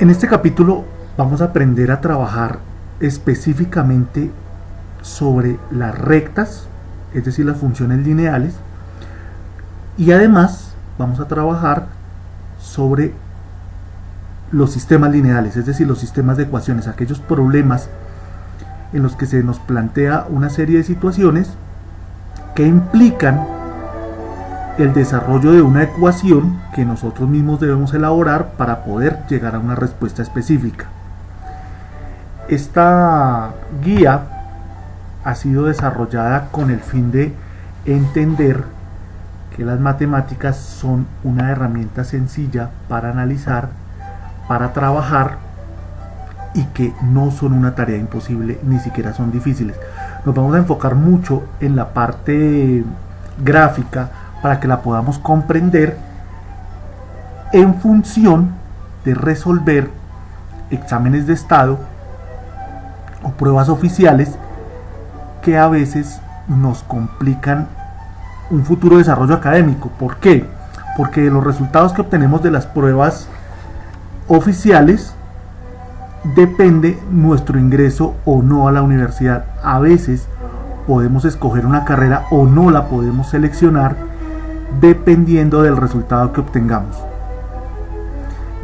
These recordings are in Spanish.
En este capítulo vamos a aprender a trabajar específicamente sobre las rectas, es decir, las funciones lineales, y además vamos a trabajar sobre los sistemas lineales, es decir, los sistemas de ecuaciones, aquellos problemas en los que se nos plantea una serie de situaciones que implican el desarrollo de una ecuación que nosotros mismos debemos elaborar para poder llegar a una respuesta específica. Esta guía ha sido desarrollada con el fin de entender que las matemáticas son una herramienta sencilla para analizar, para trabajar, y que no son una tarea imposible, ni siquiera son difíciles. Nos vamos a enfocar mucho en la parte gráfica para que la podamos comprender en función de resolver exámenes de estado o pruebas oficiales que a veces nos complican un futuro desarrollo académico. ¿Por qué? Porque de los resultados que obtenemos de las pruebas oficiales depende nuestro ingreso o no a la universidad. A veces podemos escoger una carrera o no la podemos seleccionar dependiendo del resultado que obtengamos.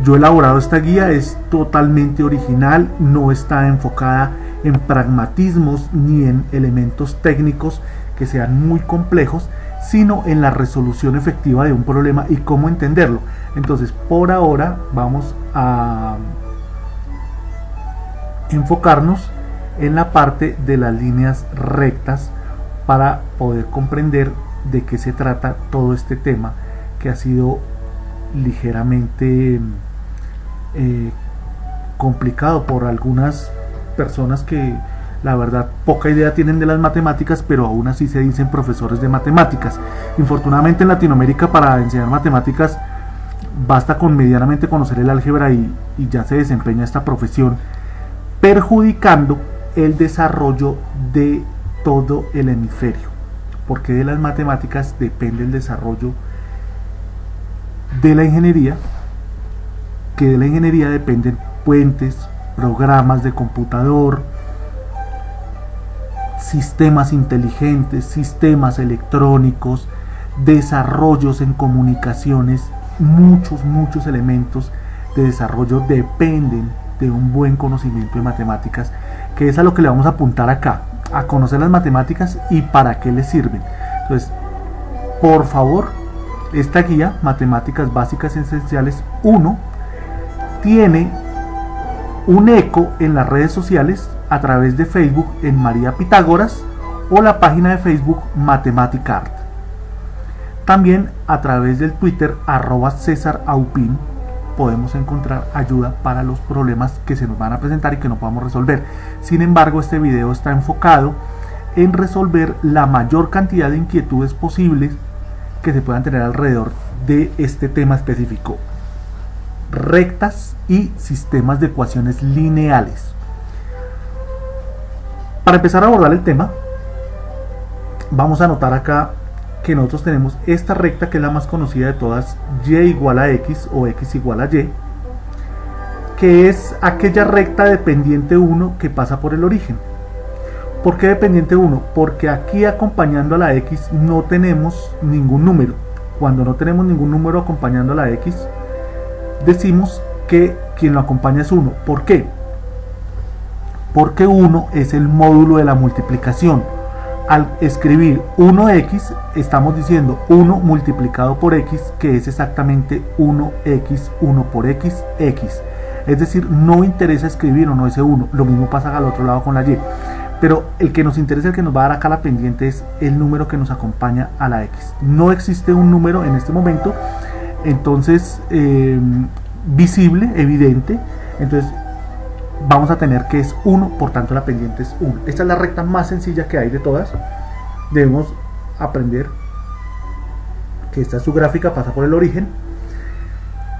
Yo he elaborado esta guía, es totalmente original, no está enfocada en pragmatismos ni en elementos técnicos que sean muy complejos, sino en la resolución efectiva de un problema y cómo entenderlo. Entonces, por ahora vamos a enfocarnos en la parte de las líneas rectas para poder comprender de qué se trata todo este tema, que ha sido ligeramente complicado por algunas personas que la verdad poca idea tienen de las matemáticas, pero aún así se dicen profesores de matemáticas. Infortunadamente en Latinoamérica para enseñar matemáticas basta con medianamente conocer el álgebra y ya se desempeña esta profesión, perjudicando el desarrollo de todo el hemisferio, porque de las matemáticas depende el desarrollo de la ingeniería, que de la ingeniería dependen puentes, programas de computador, sistemas inteligentes, sistemas electrónicos, desarrollos en comunicaciones, muchos elementos de desarrollo dependen de un buen conocimiento de matemáticas, que es a lo que le vamos a apuntar acá, a conocer las matemáticas y para qué les sirven. Entonces, por favor, esta guía, Matemáticas Básicas Esenciales 1, tiene un eco en las redes sociales a través de Facebook en María Pitágoras o la página de Facebook Matematicart. También a través del Twitter @CésarAupin podemos encontrar ayuda para los problemas que se nos van a presentar y que no podamos resolver. Sin embargo, este video está enfocado en resolver la mayor cantidad de inquietudes posibles que se puedan tener alrededor de este tema específico: rectas y sistemas de ecuaciones lineales. Para empezar a abordar el tema, vamos a anotar acá que nosotros tenemos esta recta, que es la más conocida de todas, y igual a x o x igual a y, que es aquella recta dependiente 1 que pasa por el origen. ¿Por qué dependiente 1? Porque aquí acompañando a la x no tenemos ningún número. Cuando no tenemos ningún número acompañando a la x, decimos que quien lo acompaña es 1. ¿Por qué? Porque 1 es el módulo de la multiplicación. Al escribir 1x, estamos diciendo 1 multiplicado por x, que es exactamente 1x, 1 por x, x. Es decir, no interesa escribir o ese 1. Lo mismo pasa al otro lado con la y. Pero el que nos interesa, el que nos va a dar acá la pendiente, es el número que nos acompaña a la x. No existe un número en este momento, entonces, visible, evidente. Entonces, vamos a tener que es 1, por tanto la pendiente es 1. Esta es la recta más sencilla que hay de todas. Debemos aprender que esta es su gráfica, pasa por el origen.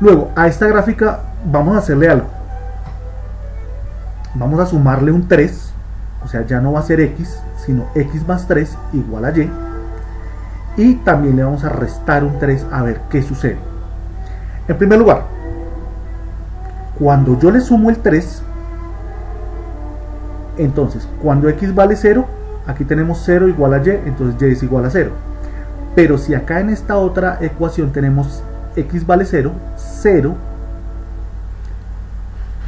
Luego, a esta gráfica vamos a hacerle algo. Vamos a sumarle un 3, o sea, ya no va a ser x, sino x más 3 igual a y. Y también le vamos a restar un 3 a ver qué sucede. En primer lugar, Cuando yo le sumo el 3, entonces cuando x vale 0, aquí tenemos 0 igual a y, entonces y es igual a 0. Pero si acá en esta otra ecuación tenemos x vale 0, 0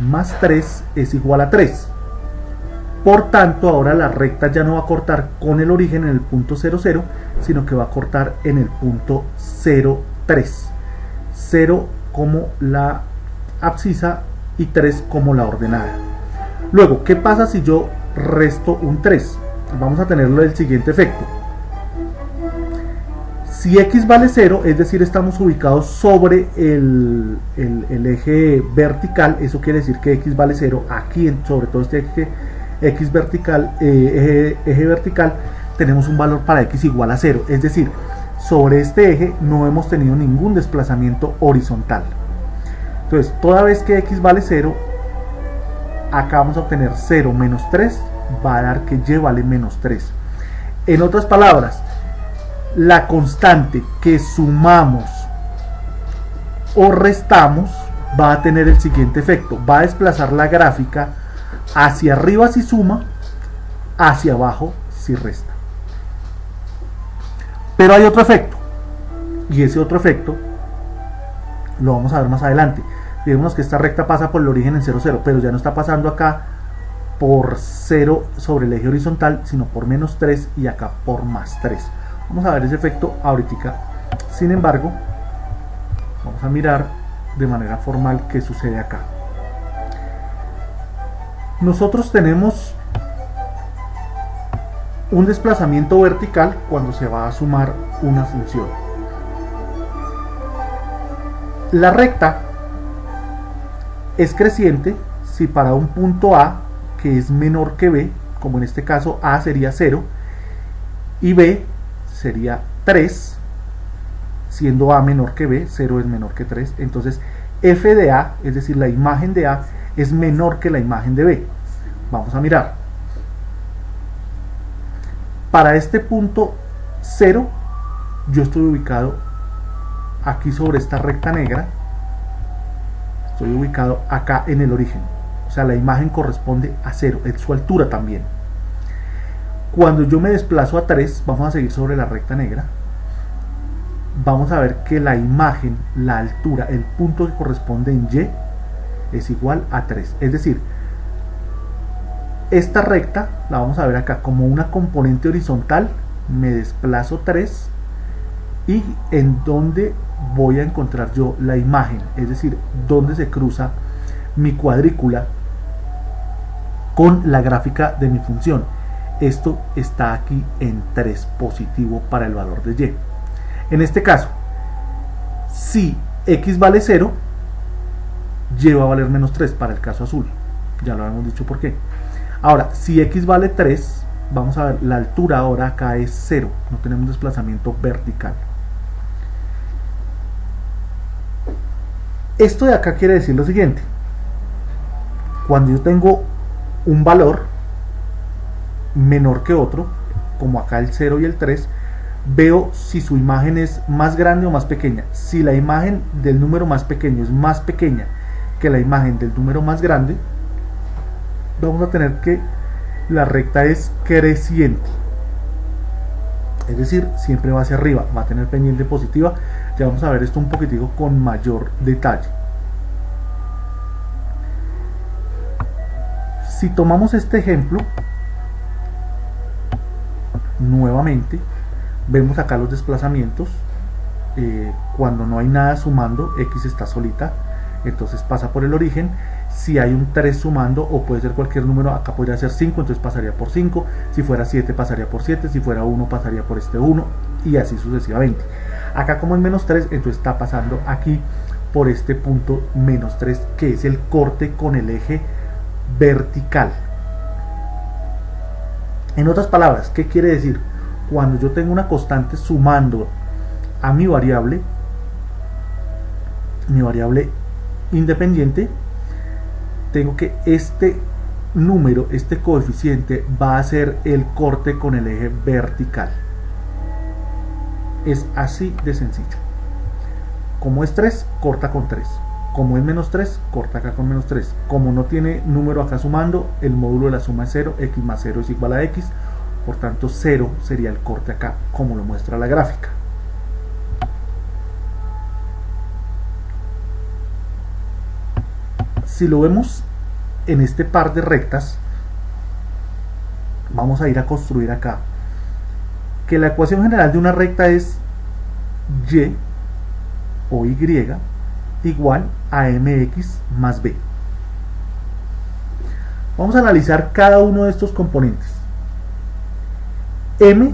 más 3 es igual a 3. Por tanto, ahora la recta ya no va a cortar con el origen en el punto 0, 0, sino que va a cortar en el punto 0, 3. 0 como la abscisa y 3 como la ordenada. Luego, ¿qué pasa si yo resto un 3? Vamos a tenerlo del siguiente efecto. Si x vale 0, es decir, estamos ubicados sobre el eje vertical, eso quiere decir que x vale 0, aquí sobre todo este eje x vertical, eje vertical, tenemos un valor para x igual a 0, es decir, sobre este eje no hemos tenido ningún desplazamiento horizontal. Entonces, toda vez que x vale 0, acá vamos a obtener 0 menos 3, va a dar que y vale menos 3. En otras palabras, la constante que sumamos o restamos va a tener el siguiente efecto: va a desplazar la gráfica hacia arriba si suma, hacia abajo si resta. Pero hay otro efecto, y ese otro efecto lo vamos a ver más adelante. Fijémonos que esta recta pasa por el origen en 0, 0, pero ya no está pasando acá por 0 sobre el eje horizontal, sino por menos 3 y acá por más 3. Vamos a ver ese efecto ahorita. Sin embargo, vamos a mirar de manera formal qué sucede acá. Nosotros tenemos un desplazamiento vertical cuando se va a sumar una función. La recta es creciente si para un punto A que es menor que B, como en este caso A sería 0 y B sería 3, siendo A menor que B, 0 es menor que 3, entonces f de A, es decir, la imagen de A, es menor que la imagen de B. Vamos a mirar. Para este punto 0, yo estoy ubicado aquí sobre esta recta negra, estoy ubicado acá en el origen, o sea, la imagen corresponde a 0, es su altura también. Cuando yo me desplazo a 3, vamos a seguir sobre la recta negra, vamos a ver que la imagen, la altura, el punto que corresponde en Y es igual a 3. Es decir, esta recta la vamos a ver acá como una componente horizontal, me desplazo 3 y en donde voy a encontrar yo la imagen, es decir, donde se cruza mi cuadrícula con la gráfica de mi función. Esto está aquí en 3 positivo para el valor de Y. En este caso, si x vale 0, y va a valer menos 3 para el caso azul. Ya lo habíamos dicho por qué. Ahora, si x vale 3, vamos a ver, la altura ahora acá es 0. No tenemos desplazamiento vertical. Esto de acá quiere decir lo siguiente. Cuando yo tengo un valor menor que otro, como acá el 0 y el 3, veo si su imagen es más grande o más pequeña. Si la imagen del número más pequeño es más pequeña que la imagen del número más grande, vamos a tener que la recta es creciente, es decir, siempre va hacia arriba, va a tener pendiente positiva. Ya vamos a ver esto un poquitico con mayor detalle. Si tomamos este ejemplo nuevamente, vemos acá los desplazamientos. Cuando no hay nada sumando, x está solita, entonces pasa por el origen. Si hay un 3 sumando, o puede ser cualquier número, acá podría ser 5, entonces pasaría por 5. Si fuera 7 pasaría por 7, si fuera 1 pasaría por este 1, y así sucesivamente. Acá como es menos 3, entonces está pasando aquí por este punto menos 3, que es el corte con el eje vertical. En otras palabras, ¿qué quiere decir? Cuando yo tengo una constante sumando a mi variable independiente, tengo que este número, este coeficiente, va a ser el corte con el eje vertical. Es así de sencillo. Como es 3, corta con 3. Como es menos 3, corta acá con menos 3. Como no tiene número acá sumando, el módulo de la suma es 0, x más 0 es igual a x. Por tanto, 0 sería el corte acá, como lo muestra la gráfica. Si lo vemos en este par de rectas, vamos a ir a construir acá que la ecuación general de una recta es y o y igual a mx más b. Vamos a analizar cada uno de estos componentes. M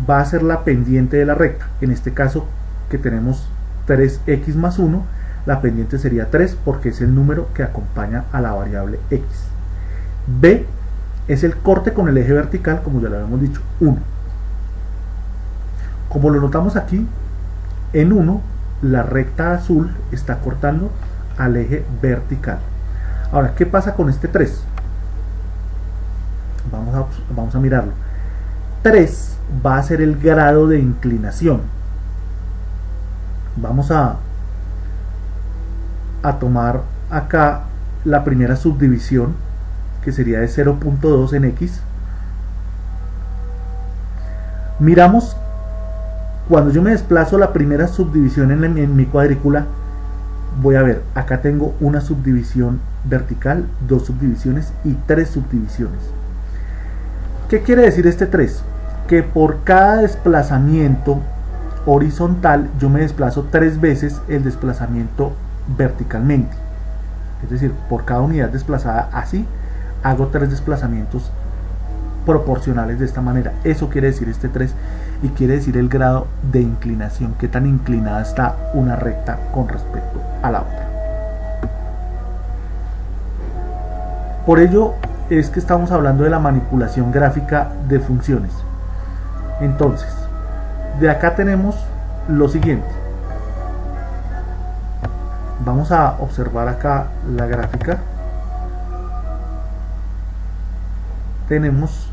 va a ser la pendiente de la recta. En este caso que tenemos 3x más 1, la pendiente sería 3 porque es el número que acompaña a la variable x. B es el corte con el eje vertical, como ya lo habíamos dicho, 1. Como lo notamos aquí, en 1 la recta azul está cortando al eje vertical. Ahora, ¿qué pasa con este 3? Vamos a mirarlo. 3 va a ser el grado de inclinación. Vamos a tomar acá la primera subdivisión, que sería de 0.2 en x. Miramos, cuando yo me desplazo la primera subdivisión en mi cuadrícula, voy a ver, acá tengo una subdivisión vertical, 2 subdivisiones y 3 subdivisiones. ¿Qué quiere decir este 3? Que por cada desplazamiento horizontal yo me desplazo 3 veces el desplazamiento verticalmente. Es decir, por cada unidad desplazada así, hago 3 desplazamientos proporcionales de esta manera. Eso quiere decir este 3 y quiere decir el grado de inclinación, qué tan inclinada está una recta con respecto a la otra. Por ello es que estamos hablando de la manipulación gráfica de funciones. Entonces, de acá tenemos lo siguiente. Vamos a observar acá la gráfica. Tenemos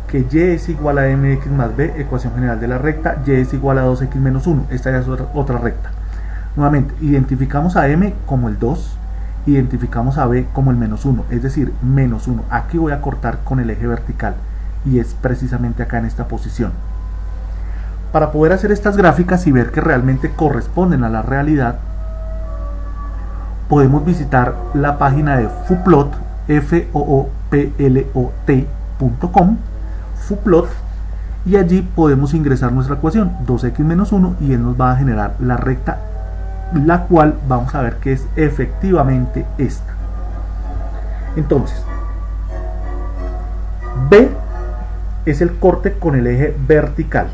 que y es igual a mx más b, ecuación general de la recta, y es igual a 2x menos 1. Esta ya es otra recta. Nuevamente, identificamos a m como el 2, identificamos a b como el menos 1, es decir, menos 1. Aquí voy a cortar con el eje vertical y es precisamente acá en esta posición. Para poder hacer estas gráficas y ver que realmente corresponden a la realidad, podemos visitar la página de Fuplot, FOOPLOT.com, Fuplot, y allí podemos ingresar nuestra ecuación 2x menos 1 y él nos va a generar la recta, la cual vamos a ver que es efectivamente esta. Entonces, B es el corte con el eje vertical,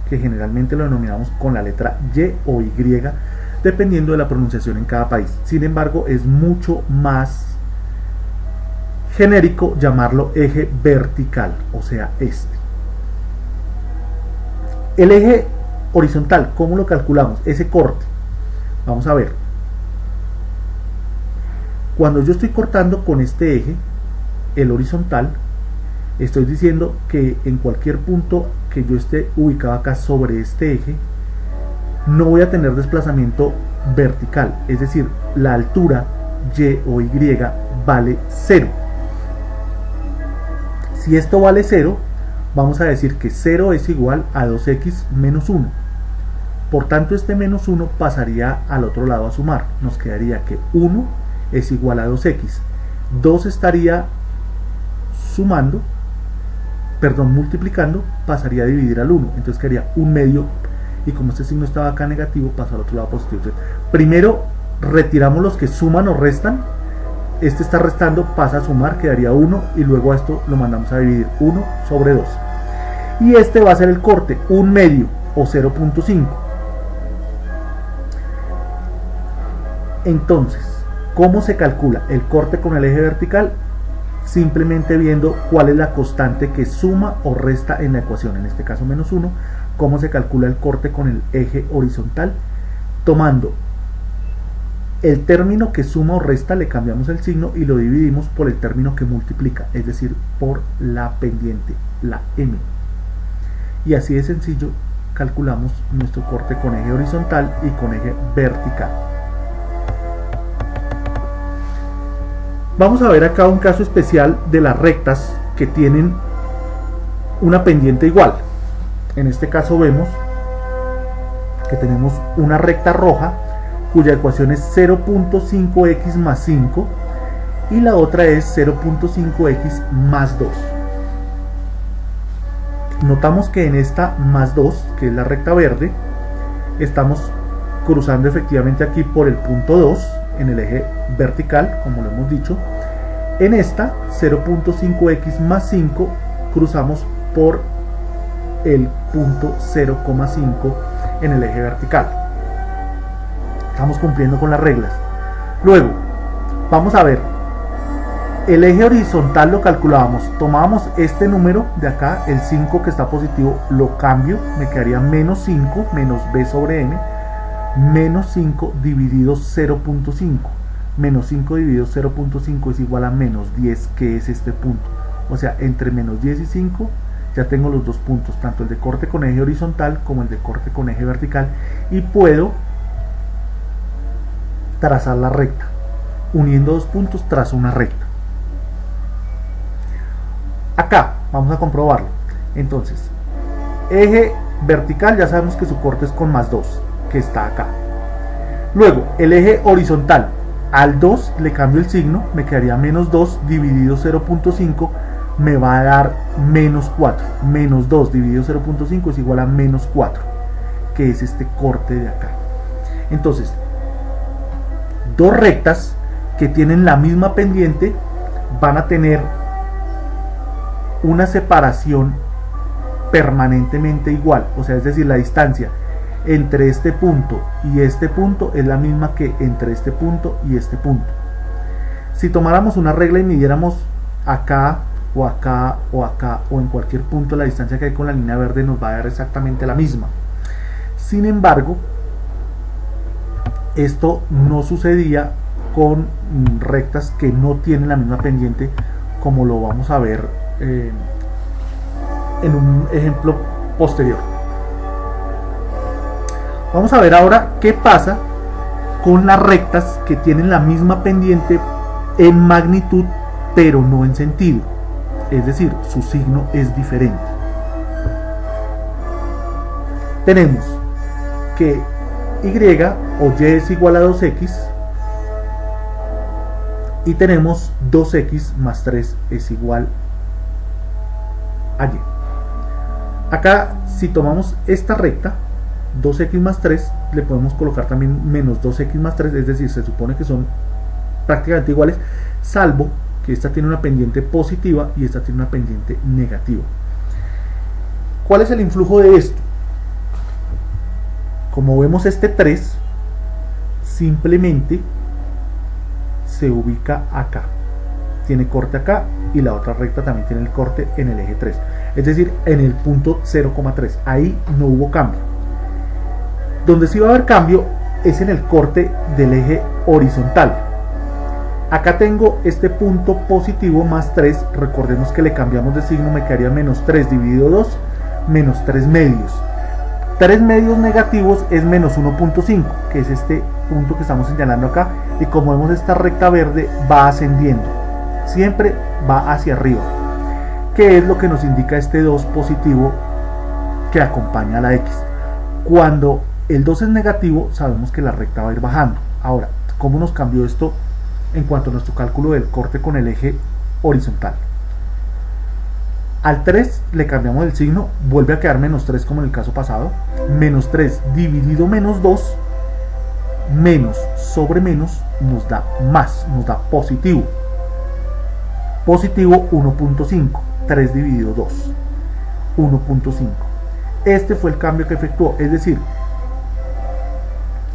que generalmente lo denominamos con la letra Y o Y, dependiendo de la pronunciación en cada país. Sin embargo, es mucho más genérico llamarlo eje vertical, o sea, este. El eje horizontal, ¿cómo lo calculamos? Ese corte. Vamos a ver. Cuando yo estoy cortando con este eje, el horizontal, estoy diciendo que en cualquier punto que yo esté ubicado acá sobre este eje, no voy a tener desplazamiento vertical, es decir, la altura Y o Y vale 0. Si esto vale 0, vamos a decir que 0 es igual a 2x menos 1. Por tanto, este menos 1 pasaría al otro lado a sumar. Nos quedaría que 1 es igual a 2x. 2 estaría sumando, multiplicando, pasaría a dividir al 1. Entonces quedaría 1 medio. Y como este signo estaba acá negativo, pasa al otro lado positivo. Entonces, primero retiramos los que suman o restan. Este está restando, pasa a sumar, quedaría 1. Y luego a esto lo mandamos a dividir 1 sobre 2. Y este va a ser el corte, 1 medio o 0.5. Entonces, ¿cómo se calcula el corte con el eje vertical? Simplemente viendo cuál es la constante que suma o resta en la ecuación, en este caso menos 1. ¿Cómo se calcula el corte con el eje horizontal? Tomando el término que suma o resta, le cambiamos el signo y lo dividimos por el término que multiplica, es decir, por la pendiente, la m. Y así de sencillo calculamos nuestro corte con eje horizontal y con eje vertical. Vamos a ver acá un caso especial de las rectas que tienen una pendiente igual. En este caso vemos que tenemos una recta roja cuya ecuación es 0.5x más 5 y la otra es 0.5x más 2. Notamos que en esta más 2, que es la recta verde, estamos cruzando efectivamente aquí por el punto 2 en el eje vertical, como lo hemos dicho. En esta 0.5x más 5 cruzamos por el punto 0,5 en el eje vertical. Estamos cumpliendo con las reglas. Luego vamos a ver, el eje horizontal lo calculábamos, tomábamos este número de acá, el 5 que está positivo, lo cambio, me quedaría menos 5 menos b sobre m, menos 5 dividido 0.5, menos 5 dividido 0.5 es igual a menos 10, que es este punto. O sea, entre menos 10 y 5 ya tengo los dos puntos, tanto el de corte con eje horizontal como el de corte con eje vertical, y puedo trazar la recta. Uniendo dos puntos trazo una recta. Acá vamos a comprobarlo. Entonces, eje vertical ya sabemos que su corte es con más 2, que está acá. Luego, el eje horizontal, al 2 le cambio el signo, me quedaría menos 2 dividido 0.5, me va a dar menos 4. Menos 2 dividido 0.5 es igual a menos 4, que es este corte de acá. Entonces, dos rectas que tienen la misma pendiente van a tener una separación permanentemente igual, o sea, es decir, la distancia entre este punto y este punto es la misma que entre este punto y este punto. Si tomáramos una regla y midiéramos acá o acá o acá o en cualquier punto, la distancia que hay con la línea verde nos va a dar exactamente la misma. Sin embargo, esto no sucedía con rectas que no tienen la misma pendiente, como lo vamos a ver en un ejemplo posterior. Vamos a ver ahora qué pasa con las rectas que tienen la misma pendiente en magnitud pero no en sentido, es decir, su signo es diferente. Tenemos que y o y es igual a 2x y tenemos 2x más 3 es igual a y. Acá, si tomamos esta recta 2x más 3, le podemos colocar también menos 2x más 3, es decir, se supone que son prácticamente iguales, salvo que esta tiene una pendiente positiva y esta tiene una pendiente negativa. ¿Cuál es el influjo de esto? Como vemos, este 3 simplemente se ubica acá, tiene corte acá, y la otra recta también tiene el corte en el eje 3, es decir, en el punto 0,3, ahí no hubo cambio. Donde sí va a haber cambio es en el corte del eje horizontal. Acá tengo este punto positivo más 3, recordemos que le cambiamos de signo, me quedaría menos 3 dividido 2, menos 3 medios. 3 medios negativos es menos 1.5, que es este punto que estamos señalando acá, y como vemos, esta recta verde va ascendiendo, siempre va hacia arriba, que es lo que nos indica este 2 positivo que acompaña a la X. Cuando el 2 es negativo, sabemos que la recta va a ir bajando. Ahora, ¿cómo nos cambió esto en cuanto a nuestro cálculo del corte con el eje horizontal? Al 3 le cambiamos el signo, vuelve a quedar menos 3 como en el caso pasado. Menos 3 dividido menos 2, menos sobre menos nos da más, nos da positivo. Positivo 1.5, 3 dividido 2, 1.5. Este fue el cambio que efectuó, es decir,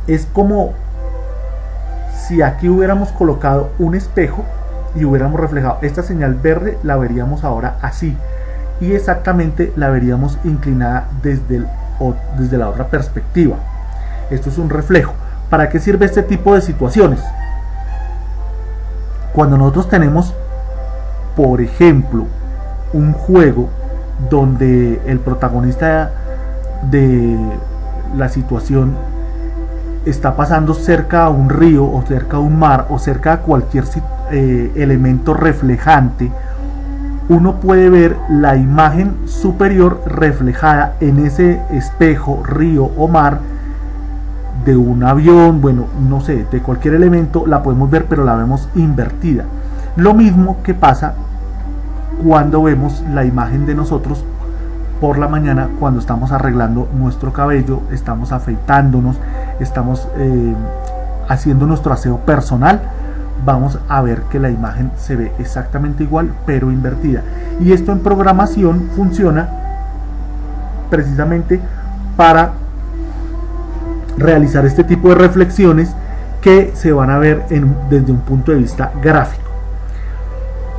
es como si aquí hubiéramos colocado un espejo y hubiéramos reflejado esta señal verde, la veríamos ahora así, y exactamente la veríamos inclinada desde la otra perspectiva. Esto es un reflejo. ¿Para qué sirve este tipo de situaciones? Cuando nosotros tenemos, por ejemplo, un juego donde el protagonista de la situación está pasando cerca a un río o cerca a un mar o cerca a cualquier elemento reflejante, uno puede ver la imagen superior reflejada en ese espejo, río o mar de un avión, bueno, no sé, de cualquier elemento la podemos ver, pero la vemos invertida. Lo mismo que pasa cuando vemos la imagen de nosotros por la mañana, cuando estamos arreglando nuestro cabello, estamos afeitándonos, estamos haciendo nuestro aseo personal, vamos a ver que la imagen se ve exactamente igual pero invertida. Y esto en programación funciona precisamente para realizar este tipo de reflexiones que se van a ver desde un punto de vista gráfico.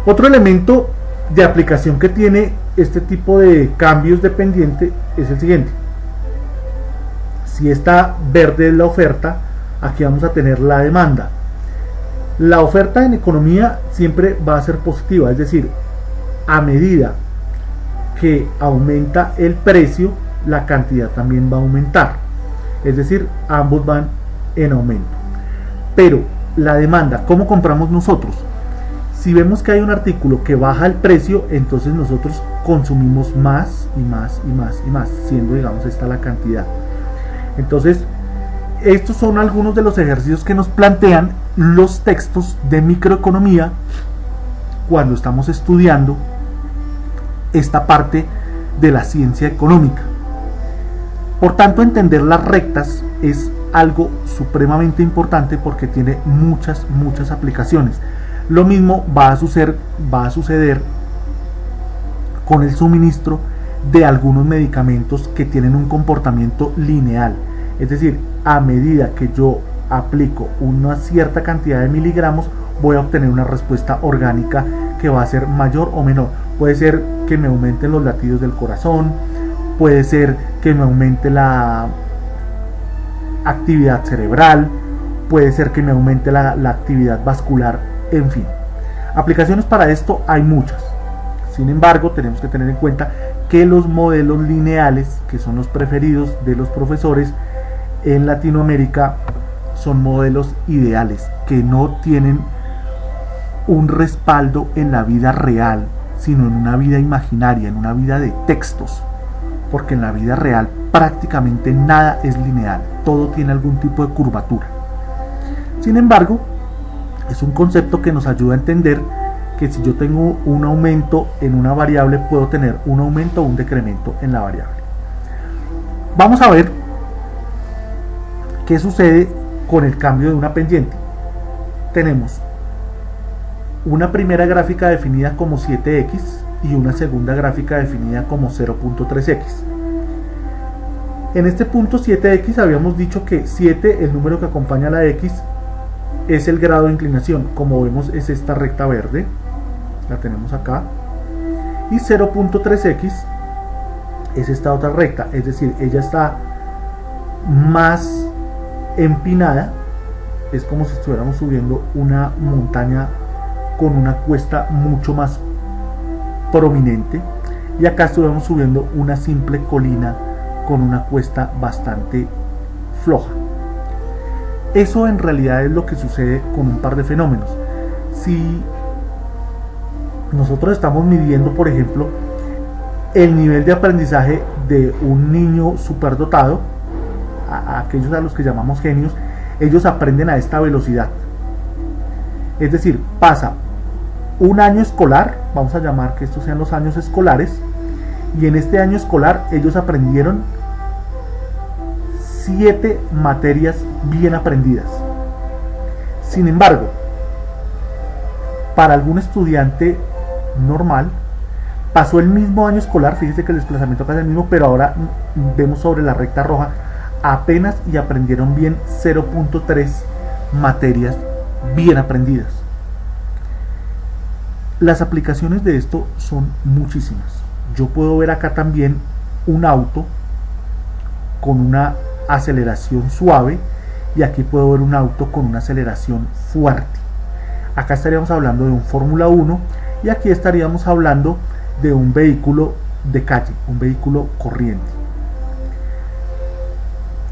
Otro elemento de aplicación que tiene este tipo de cambios de pendiente es el siguiente. Si está verde es la oferta, aquí vamos a tener la demanda. La oferta en economía siempre va a ser positiva, es decir, a medida que aumenta el precio, la cantidad también va a aumentar, es decir, ambos van en aumento. Pero la demanda, ¿cómo compramos nosotros? Si vemos que hay un artículo que baja el precio, entonces nosotros consumimos más y más y más y más, siendo, digamos, esta la cantidad. Entonces, estos son algunos de los ejercicios que nos plantean los textos de microeconomía cuando estamos estudiando esta parte de la ciencia económica. Por tanto, entender las rectas es algo supremamente importante porque tiene muchas aplicaciones. Lo mismo va a suceder con el suministro de algunos medicamentos que tienen un comportamiento lineal. Es decir, a medida que yo aplico una cierta cantidad de miligramos, voy a obtener una respuesta orgánica que va a ser mayor o menor. Puede ser que me aumenten los latidos del corazón, puede ser que me aumente la actividad cerebral, puede ser que me aumente la actividad vascular, en fin. Aplicaciones para esto hay muchas. Sin embargo, tenemos que tener en cuenta que los modelos lineales, que son los preferidos de los profesores en Latinoamérica, son modelos ideales, que no tienen un respaldo en la vida real, sino en una vida imaginaria, en una vida de textos, porque en la vida real prácticamente nada es lineal, todo tiene algún tipo de curvatura. Sin embargo, es un concepto que nos ayuda a entender que si yo tengo un aumento en una variable, puedo tener un aumento o un decremento en la variable. Vamos a ver qué sucede con el cambio de una pendiente. Tenemos una primera gráfica definida como 7x y una segunda gráfica definida como 0.3x. En este punto 7x habíamos dicho que 7, el número que acompaña a la x, es el grado de inclinación. Como vemos, es esta recta verde, la tenemos acá, y 0.3x es esta otra recta, es decir, ella está más empinada, es como si estuviéramos subiendo una montaña con una cuesta mucho más prominente, y acá estuviéramos subiendo una simple colina con una cuesta bastante floja. Eso en realidad es lo que sucede con un par de fenómenos. Si nosotros estamos midiendo, por ejemplo, el nivel de aprendizaje de un niño superdotado, a aquellos a los que llamamos genios, ellos aprenden a esta velocidad. Es decir, pasa un año escolar, vamos a llamar que estos sean los años escolares, y en este año escolar ellos aprendieron 7 materias bien aprendidas. Sin embargo, para algún estudiante normal, pasó el mismo año escolar, fíjese que el desplazamiento acá es el mismo, pero ahora vemos sobre la recta roja, apenas y aprendieron bien 0.3 materias bien aprendidas. Las aplicaciones de esto son muchísimas. Yo puedo ver acá también un auto con una aceleración suave, y aquí puedo ver un auto con una aceleración fuerte. Acá estaríamos hablando de un Fórmula 1 y aquí estaríamos hablando de un vehículo de calle, un vehículo corriente.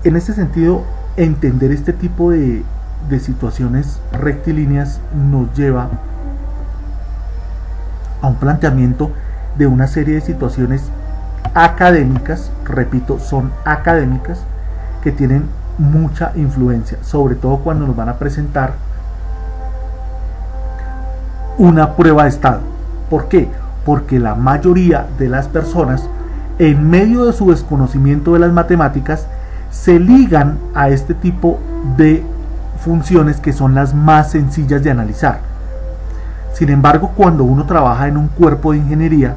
En este sentido, entender este tipo de situaciones rectilíneas nos lleva a un planteamiento de una serie de situaciones académicas, repito, son académicas, que tienen mucha influencia, sobre todo cuando nos van a presentar una prueba de estado. ¿Por qué? Porque la mayoría de las personas, en medio de su desconocimiento de las matemáticas, se ligan a este tipo de funciones que son las más sencillas de analizar. Sin embargo, cuando uno trabaja en un cuerpo de ingeniería,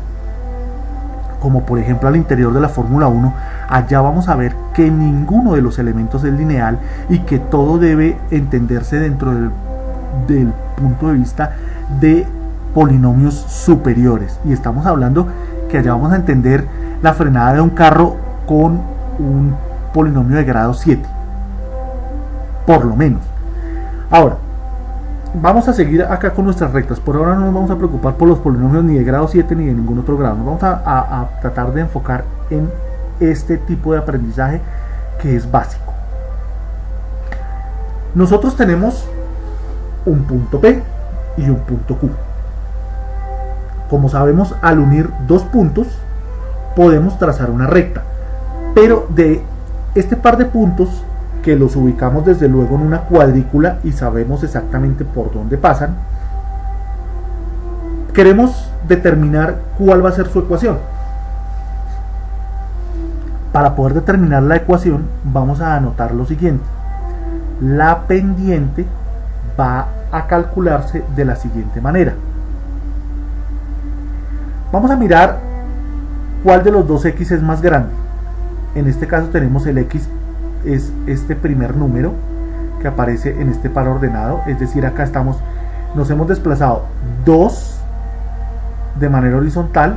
como por ejemplo al interior de la Fórmula 1, allá vamos a ver que ninguno de los elementos es lineal y que todo debe entenderse dentro del punto de vista de polinomios superiores. Y estamos hablando que allá vamos a entender la frenada de un carro con un polinomio de grado 7, por lo menos. Ahora, vamos a seguir acá con nuestras rectas. Por ahora no nos vamos a preocupar por los polinomios ni de grado 7 ni de ningún otro grado. Nos vamos a tratar de enfocar en este tipo de aprendizaje que es básico. Nosotros tenemos un punto P y un punto Q. Como sabemos, al unir dos puntos podemos trazar una recta, pero de este par de puntos, que los ubicamos desde luego en una cuadrícula y sabemos exactamente por dónde pasan, queremos determinar cuál va a ser su ecuación. Para poder determinar la ecuación vamos a anotar lo siguiente: la pendiente va a calcularse de la siguiente manera. Vamos a mirar cuál de los dos x es más grande. En este caso tenemos el x, es este primer número que aparece en este par ordenado, es decir, acá nos hemos desplazado 2 de manera horizontal,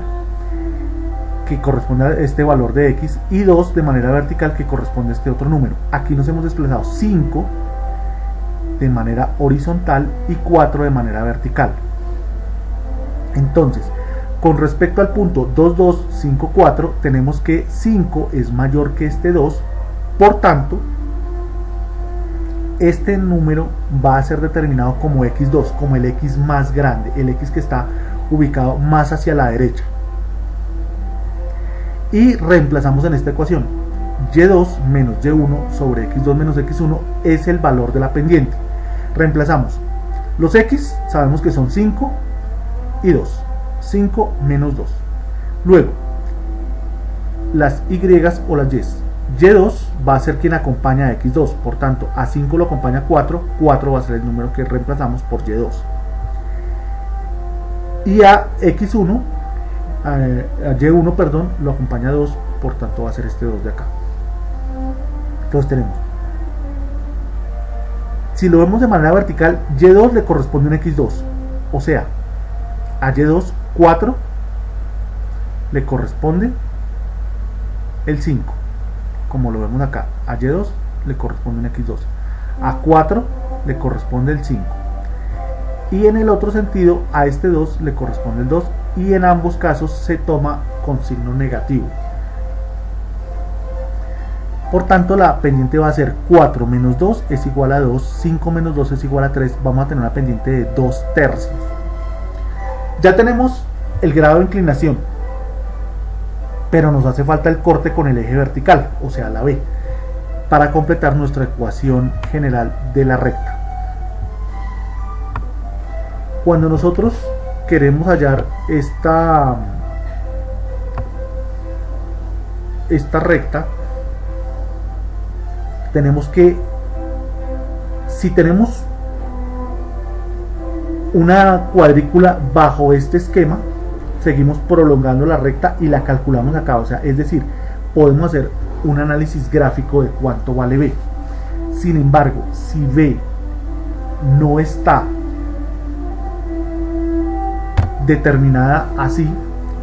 que corresponde a este valor de x, y 2 de manera vertical, que corresponde a este otro número. Aquí nos hemos desplazado 5 de manera horizontal y 4 de manera vertical. Entonces, con respecto al punto 2, 2, 5, 4, tenemos que 5 es mayor que este 2, por tanto, este número va a ser determinado como x2, como el x más grande, el x que está ubicado más hacia la derecha. Y reemplazamos en esta ecuación: y2 menos y1 sobre x2 menos x1 es el valor de la pendiente. Reemplazamos los x, sabemos que son 5 y 2, 5 menos 2. Luego, las y o las y. y2 va a ser quien acompaña a x2, por tanto a 5 lo acompaña 4, 4 va a ser el número que reemplazamos por y2. Y a x1, a y1, perdón, lo acompaña 2, por tanto va a ser este 2 de acá. Entonces tenemos, si lo vemos de manera vertical, y2 le corresponde un x2, o sea, a y2, 4 le corresponde el 5, como lo vemos acá. A y2 le corresponde un x2, a 4 le corresponde el 5, y en el otro sentido a este 2 le corresponde el 2, y en ambos casos se toma con signo negativo. Por tanto, la pendiente va a ser 4 menos 2 es igual a 2, 5 menos 2 es igual a 3, vamos a tener una pendiente de 2 tercios. Ya tenemos el grado de inclinación, pero nos hace falta el corte con el eje vertical, o sea la B, para completar nuestra ecuación general de la recta. Cuando nosotros queremos hallar esta recta, tenemos que, si tenemos una cuadrícula bajo este esquema, seguimos prolongando la recta y la calculamos acá, o sea, es decir, podemos hacer un análisis gráfico de cuánto vale B. Sin embargo, si B no está determinada así,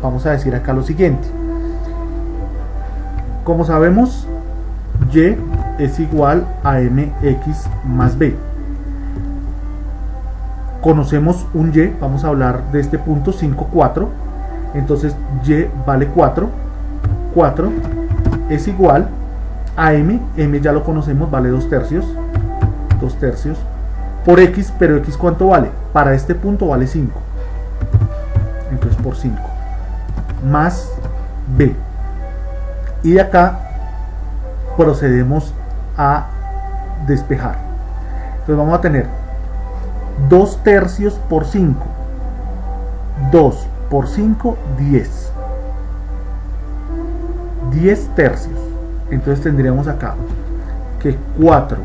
vamos a decir acá lo siguiente: como sabemos, y es igual a mx más b. Conocemos un y, vamos a hablar de este punto 5, 4. Entonces y vale 4. 4 es igual a m ya lo conocemos, vale 2 tercios, por x, pero x ¿cuánto vale? Para este punto vale 5, entonces por 5, más b, y de acá procedemos a despejar. Entonces vamos a tener 2 tercios por 5, 2 por 5, 10 tercios. Entonces tendríamos acá que 4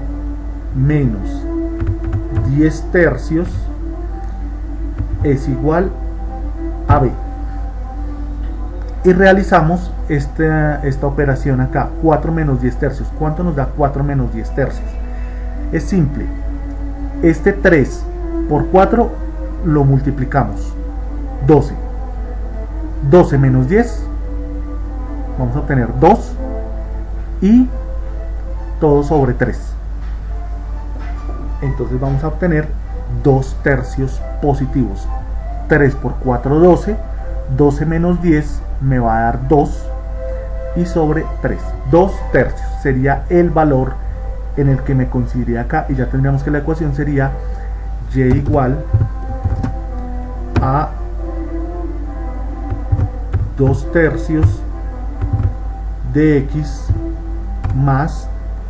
menos 10 tercios es igual a b. Y realizamos esta operación acá, 4 menos 10 tercios. ¿Cuánto nos da 4 menos 10 tercios? Es simple. Este 3 por 4 lo multiplicamos. 12. 12 menos 10. Vamos a obtener 2. Y todo sobre 3. Entonces vamos a obtener 2 tercios positivos. 3 por 4, 12. 12 menos 10 me va a dar 2. Y sobre 3. 2 tercios sería el valor en el que me coincidiría acá. Y ya tendríamos que la ecuación sería y igual a 2 tercios de x más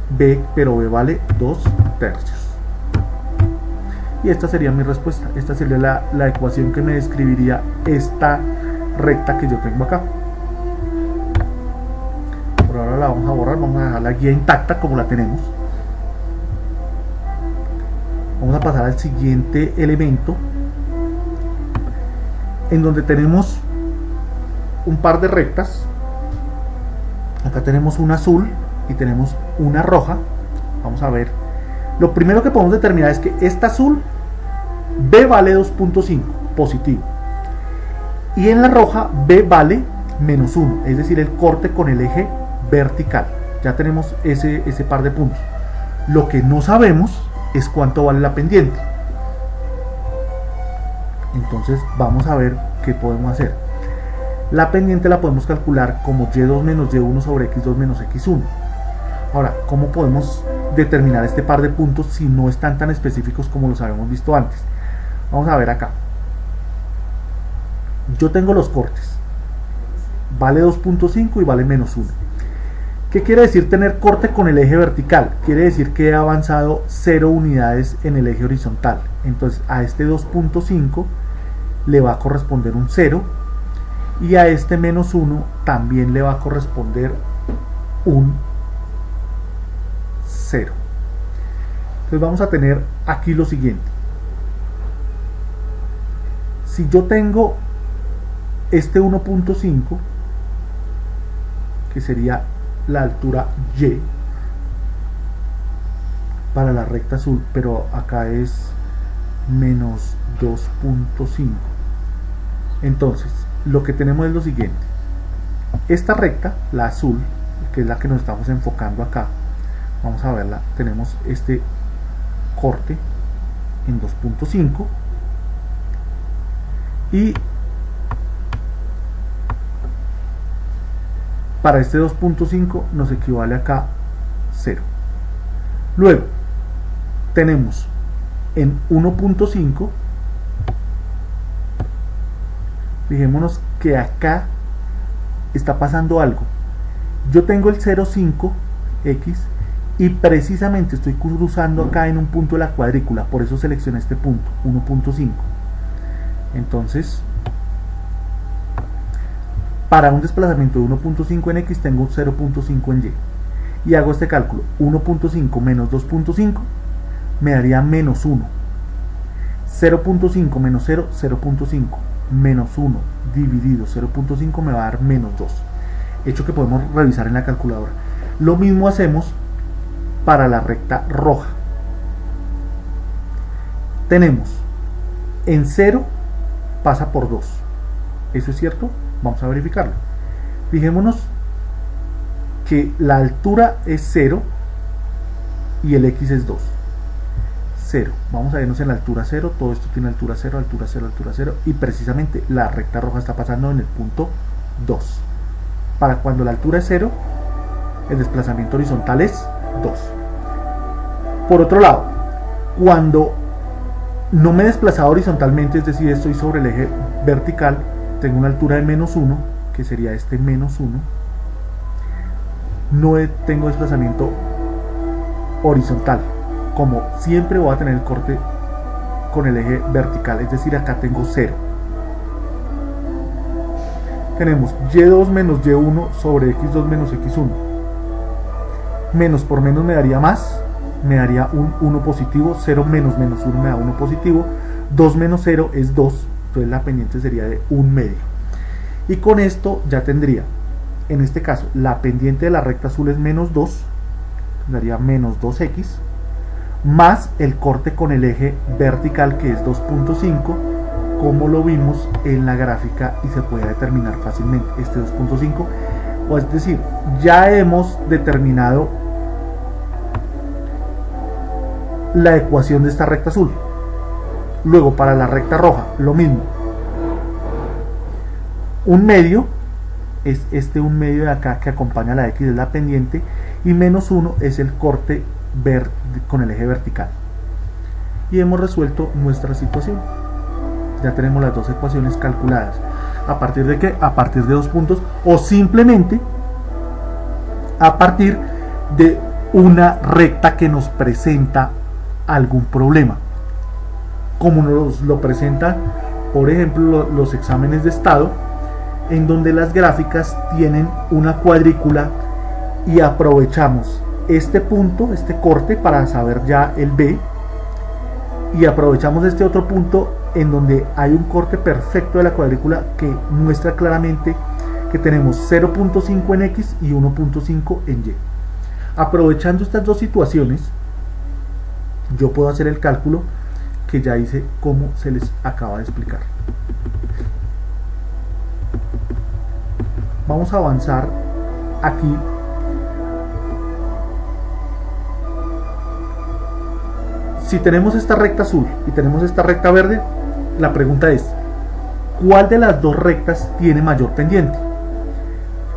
b, pero b vale 2 tercios. Y esta sería mi respuesta. Esta sería la ecuación que me describiría esta recta que yo tengo acá. Por ahora la vamos a borrar, vamos a dejar la guía intacta como la tenemos. Vamos a pasar al siguiente elemento, en donde tenemos un par de rectas. Acá tenemos una azul y tenemos una roja. Vamos a ver. Lo primero que podemos determinar es que esta azul, b vale 2.5 positivo, y en la roja b vale menos 1, es decir, el corte con el eje vertical. Ya tenemos ese par de puntos. Lo que no sabemos es cuánto vale la pendiente. Entonces vamos a ver qué podemos hacer. La pendiente la podemos calcular como y2 menos y1 sobre x2 menos x1. Ahora, ¿cómo podemos determinar este par de puntos si no están tan específicos como los habíamos visto antes? Vamos a ver acá. Yo tengo los cortes. Vale 2.5 y vale menos 1. ¿Qué quiere decir tener corte con el eje vertical? Quiere decir que he avanzado 0 unidades en el eje horizontal. Entonces a este 2.5 le va a corresponder un 0. Y a este menos 1 también le va a corresponder un 0. Entonces vamos a tener aquí lo siguiente. Si yo tengo este 1.5, que sería la altura y para la recta azul, pero acá es menos 2.5. Entonces lo que tenemos es lo siguiente. Esta recta, la azul, que es la que nos estamos enfocando acá, vamos a verla. Tenemos este corte en 2.5 y para este 2.5 nos equivale acá 0. Luego tenemos en 1.5, fijémonos que acá está pasando algo. Yo tengo el 0,5x y precisamente estoy cruzando acá en un punto de la cuadrícula, por eso seleccioné este punto, 1.5. Entonces, para un desplazamiento de 1.5 en x tengo un 0.5 en y. Y hago este cálculo, 1.5 menos 2.5 me daría menos 1. 0.5 menos 0, 0.5. Menos 1 dividido 0.5 me va a dar menos 2. Hecho que podemos revisar en la calculadora. Lo mismo hacemos para la recta roja. Tenemos en 0 pasa por 2. ¿Eso es cierto? Vamos a verificarlo. Fijémonos que la altura es 0 y el x es 2. 0. Vamos a irnos en la altura 0. Todo esto tiene altura 0, altura 0, altura 0. Y precisamente la recta roja está pasando en el punto 2. Para cuando la altura es 0, el desplazamiento horizontal es 2. Por otro lado, cuando no me he desplazado horizontalmente, es decir, estoy sobre el eje vertical, tengo una altura de menos 1, que sería este menos 1, no tengo desplazamiento horizontal. Como siempre voy a tener el corte con el eje vertical, es decir, acá tengo 0. Tenemos y2 menos y1 sobre x2 menos x1. Menos por menos me daría más, me daría un 1 positivo, 0 menos menos 1 me da 1 positivo, 2 menos 0 es 2, entonces la pendiente sería de 1 medio. Y con esto ya tendría, en este caso, la pendiente de la recta azul es menos 2, daría menos 2x, más el corte con el eje vertical que es 2.5, como lo vimos en la gráfica y se puede determinar fácilmente este 2.5, o es decir, ya hemos determinado la ecuación de esta recta azul. Luego para la recta roja lo mismo, un medio es este un medio de acá que acompaña a la x, es la pendiente, y menos 1 es el corte con el eje vertical. Y hemos resuelto nuestra situación. Ya tenemos las dos ecuaciones calculadas. ¿A partir de qué? A partir de 2 puntos, o simplemente a partir de una recta que nos presenta algún problema, como nos lo presentan, por ejemplo, los exámenes de estado, en donde las gráficas tienen una cuadrícula y aprovechamos este punto, este corte, para saber ya el B, y aprovechamos este otro punto en donde hay un corte perfecto de la cuadrícula que muestra claramente que tenemos 0.5 en X y 1.5 en Y. Aprovechando estas dos situaciones, yo puedo hacer el cálculo que ya hice como se les acaba de explicar. Vamos a avanzar aquí. Si tenemos esta recta azul y tenemos esta recta verde, la pregunta es, ¿cuál de las dos rectas tiene mayor pendiente?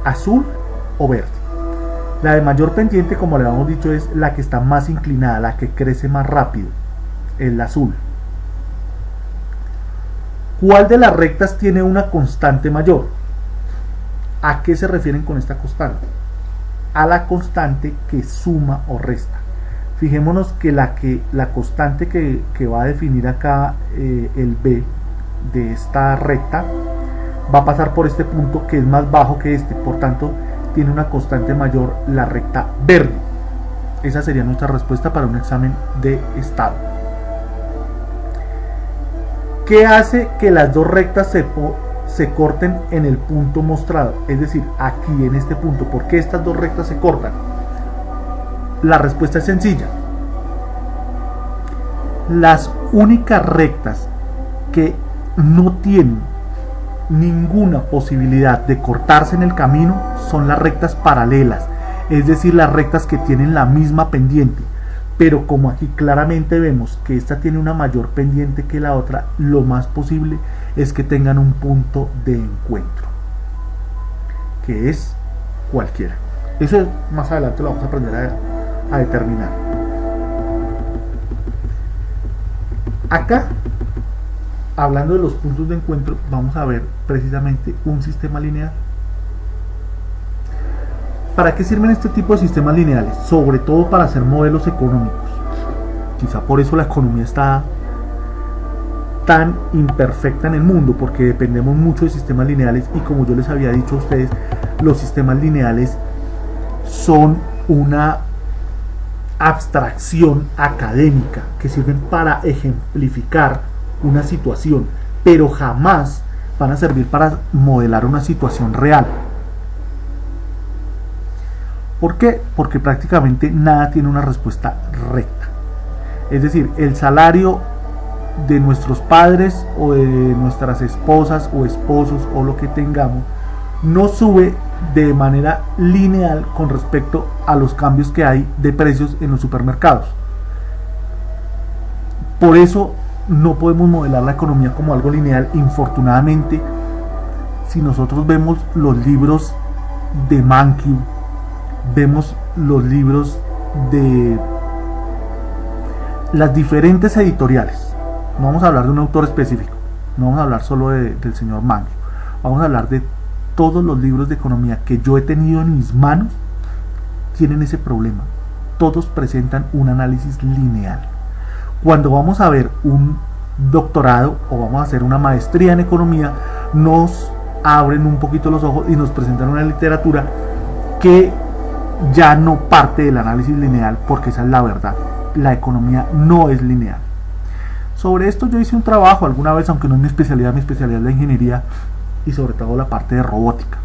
¿Azul o verde? La de mayor pendiente, como le habíamos dicho, es la que está más inclinada, la que crece más rápido, el azul. ¿Cuál de las rectas tiene una constante mayor? ¿A qué se refieren con esta constante? A la constante que suma o resta. Fijémonos que la constante que va a definir acá el B de esta recta va a pasar por este punto que es más bajo que este, por tanto tiene una constante mayor la recta verde. Esa sería nuestra respuesta para un examen de estado. ¿Qué hace que las dos rectas se corten en el punto mostrado? Es decir, aquí en este punto. ¿Por qué estas dos rectas se cortan? La respuesta es sencilla. Las únicas rectas que no tienen ninguna posibilidad de cortarse en el camino son las rectas paralelas, es decir, las rectas que tienen la misma pendiente. Pero como aquí claramente vemos que esta tiene una mayor pendiente que la otra, lo más posible es que tengan un punto de encuentro, que es cualquiera. Eso más adelante lo vamos a aprender a determinar. Acá, hablando de los puntos de encuentro, vamos a ver precisamente un sistema lineal. ¿Para qué sirven este tipo de sistemas lineales? Sobre todo para hacer modelos económicos. Quizá por eso la economía está tan imperfecta en el mundo, porque dependemos mucho de sistemas lineales, y como yo les había dicho a ustedes, los sistemas lineales son una abstracción académica que sirven para ejemplificar una situación, pero jamás van a servir para modelar una situación real. ¿Por qué? Porque prácticamente nada tiene una respuesta recta. Es decir, el salario de nuestros padres o de nuestras esposas o esposos o lo que tengamos no sube de manera lineal con respecto a los cambios que hay de precios en los supermercados. Por eso no podemos modelar la economía como algo lineal. Infortunadamente, si nosotros vemos los libros de Mankiw, vemos los libros de las diferentes editoriales. No vamos a hablar de un autor específico, no vamos a hablar solo del señor Mangio, vamos a hablar de todos los libros de economía que yo he tenido en mis manos. Tienen ese problema, todos presentan un análisis lineal. Cuando vamos a ver un doctorado o vamos a hacer una maestría en economía, nos abren un poquito los ojos y nos presentan una literatura que ya no parte del análisis lineal, porque esa es la verdad. La economía no es lineal. Sobre esto yo hice un trabajo alguna vez, aunque no es mi especialidad es la ingeniería y sobre todo la parte de robótica.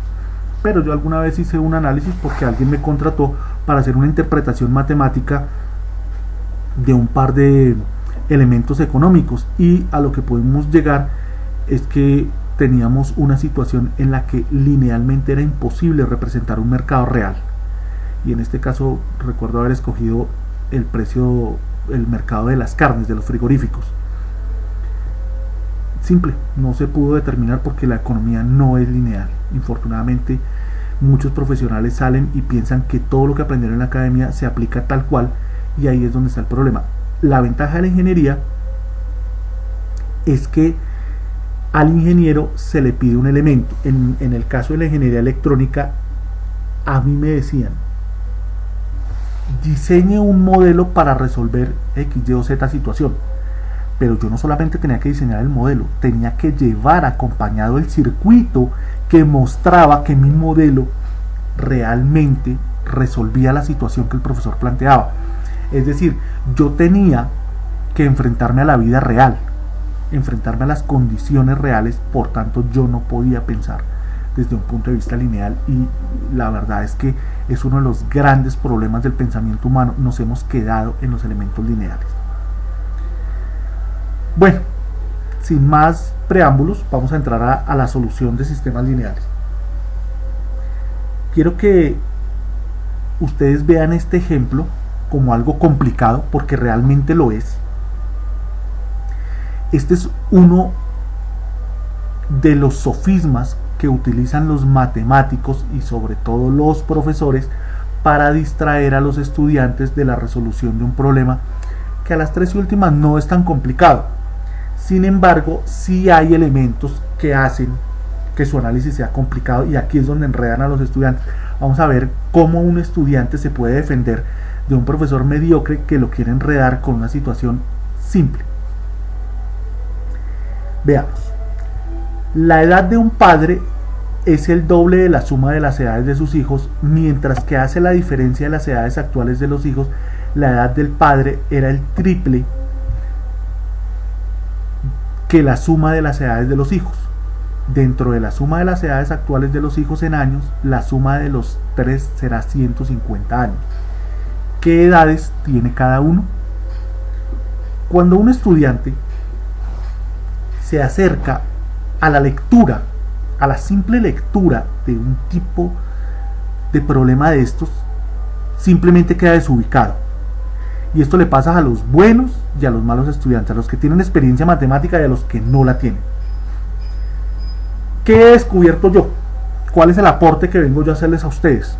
Pero yo alguna vez hice un análisis porque alguien me contrató para hacer una interpretación matemática de un par de elementos económicos, y a lo que podemos llegar es que teníamos una situación en la que linealmente era imposible representar un mercado real. Y en este caso recuerdo haber escogido el mercado de las carnes, de los frigoríficos. Simple, no se pudo determinar porque la economía no es lineal. Infortunadamente, muchos profesionales salen y piensan que todo lo que aprendieron en la academia se aplica tal cual, y ahí es donde está el problema. La ventaja de la ingeniería es que al ingeniero se le pide un elemento. En el caso de la ingeniería electrónica, a mí me decían: diseñe un modelo para resolver X, Y o Z situación. Pero yo no solamente tenía que diseñar el modelo, tenía que llevar acompañado el circuito que mostraba que mi modelo realmente resolvía la situación que el profesor planteaba. Es decir, yo tenía que enfrentarme a la vida real, enfrentarme a las condiciones reales, por tanto yo no podía pensar desde un punto de vista lineal, y la verdad es que es uno de los grandes problemas del pensamiento humano. Nos hemos quedado en los elementos lineales. Bueno, sin más preámbulos, vamos a entrar a la solución de sistemas lineales. Quiero que ustedes vean este ejemplo como algo complicado, porque realmente lo es. Este es uno de los sofismas que utilizan los matemáticos y sobre todo los profesores para distraer a los estudiantes de la resolución de un problema que a las tres últimas no es tan complicado. Sin embargo, sí hay elementos que hacen que su análisis sea complicado, y aquí es donde enredan a los estudiantes. Vamos a ver cómo un estudiante se puede defender de un profesor mediocre que lo quiere enredar con una situación simple. Veamos. La edad de un padre es el doble de la suma de las edades de sus hijos, mientras que hace la diferencia de las edades actuales de los hijos, la edad del padre era el triple que la suma de las edades de los hijos. Dentro de la suma de las edades actuales de los hijos en años, la suma de los tres será 150 años. ¿Qué edades tiene cada uno? Cuando un estudiante se acerca a la lectura, a la simple lectura de un tipo de problema de estos, simplemente queda desubicado. Y esto le pasa a los buenos y a los malos estudiantes, a los que tienen experiencia matemática y a los que no la tienen. ¿Qué he descubierto yo? ¿Cuál es el aporte que vengo yo a hacerles a ustedes?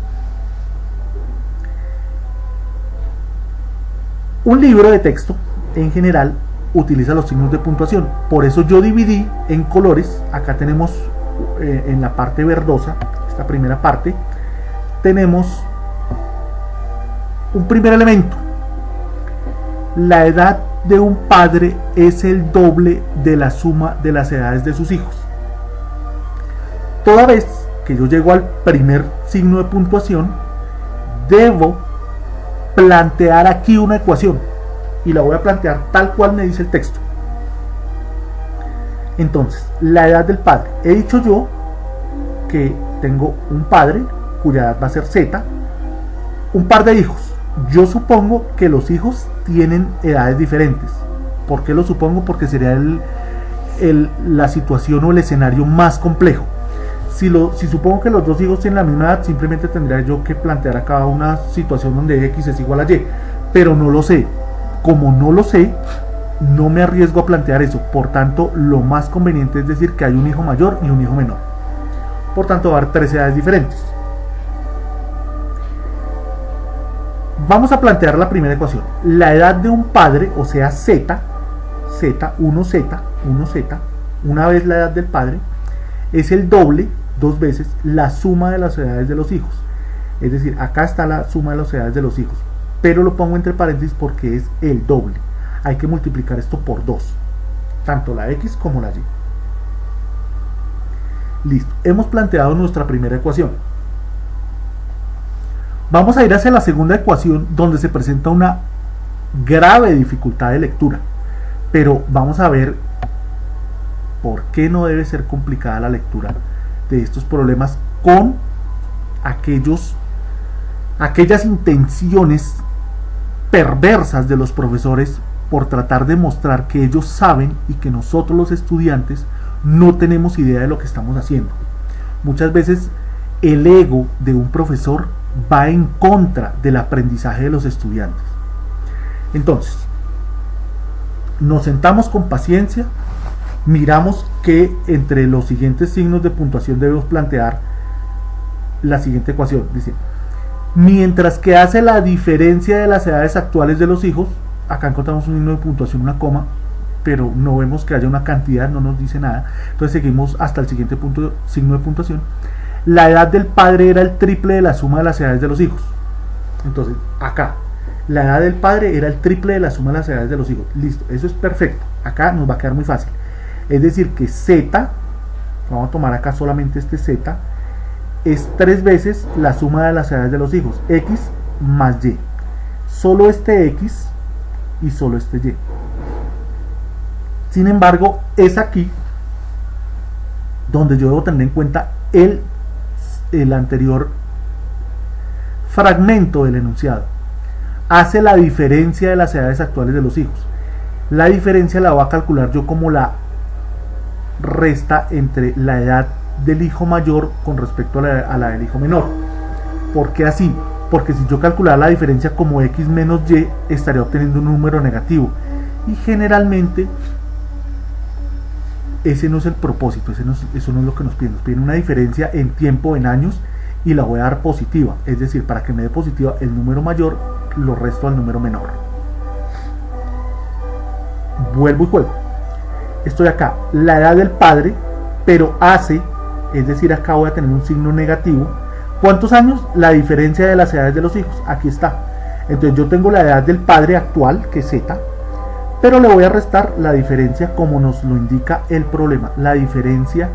Un libro de texto, en general, utiliza los signos de puntuación. Por eso yo dividí en colores. Acá tenemos en la parte verdosa, esta primera parte, tenemos un primer elemento. La edad de un padre es el doble de la suma de las edades de sus hijos. Toda vez que yo llego al primer signo de puntuación, debo plantear aquí una ecuación, y la voy a plantear tal cual me dice el texto. Entonces, la edad del padre. He dicho yo que tengo un padre cuya edad va a ser Z, un par de hijos. Yo supongo que los hijos tienen edades diferentes. ¿Por qué lo supongo? Porque sería la situación o el escenario más complejo. Si supongo que los dos hijos tienen la misma edad, simplemente tendría yo que plantear acá una situación donde X es igual a Y. Pero no lo sé. Como no lo sé, no me arriesgo a plantear eso. Por tanto, lo más conveniente es decir que hay un hijo mayor y un hijo menor. Por tanto, va a haber tres edades diferentes. Vamos a plantear la primera ecuación. La edad de un padre, o sea z, 1z, una vez la edad del padre, es el doble, dos veces, la suma de las edades de los hijos. Es decir, acá está la suma de las edades de los hijos, pero lo pongo entre paréntesis porque es el doble. Hay que multiplicar esto por 2, tanto la x como la y. Listo, hemos planteado nuestra primera ecuación. Vamos a ir hacia la segunda ecuación, donde se presenta una grave dificultad de lectura, pero vamos a ver por qué no debe ser complicada la lectura de estos problemas con aquellas intenciones perversas de los profesores por tratar de mostrar que ellos saben y que nosotros los estudiantes no tenemos idea de lo que estamos haciendo. Muchas veces el ego de un profesor va en contra del aprendizaje de los estudiantes. Entonces, nos sentamos con paciencia, miramos que entre los siguientes signos de puntuación debemos plantear la siguiente ecuación. Dice, mientras que hace la diferencia de las edades actuales de los hijos, acá encontramos un signo de puntuación, una coma, pero no vemos que haya una cantidad, no nos dice nada. Entonces seguimos hasta el siguiente signo de puntuación. La edad del padre era el triple de la suma de las edades de los hijos. Entonces, acá, la edad del padre era el triple de la suma de las edades de los hijos. Listo, eso es perfecto. Acá nos va a quedar muy fácil. Es decir, que z, vamos a tomar acá solamente este z, es 3 veces la suma de las edades de los hijos. X más y. Solo este x y solo este y. Sin embargo, es aquí donde yo debo tener en cuenta el anterior fragmento del enunciado. Hace la diferencia de las edades actuales de los hijos. La diferencia la voy a calcular yo como la resta entre la edad del hijo mayor con respecto a la del hijo menor. ¿Por qué así? Porque si yo calculara la diferencia como x menos y, estaría obteniendo un número negativo. Y generalmente ese no es el propósito, eso no es lo que nos piden. Nos piden una diferencia en tiempo, en años, y la voy a dar positiva. Es decir, para que me dé positiva el número mayor, lo resto al número menor. Vuelvo y juego. Estoy acá, la edad del padre, pero hace, es decir, acá voy a tener un signo negativo. ¿Cuántos años? La diferencia de las edades de los hijos. Aquí está. Entonces yo tengo la edad del padre actual, que es z, pero le voy a restar la diferencia como nos lo indica el problema, la diferencia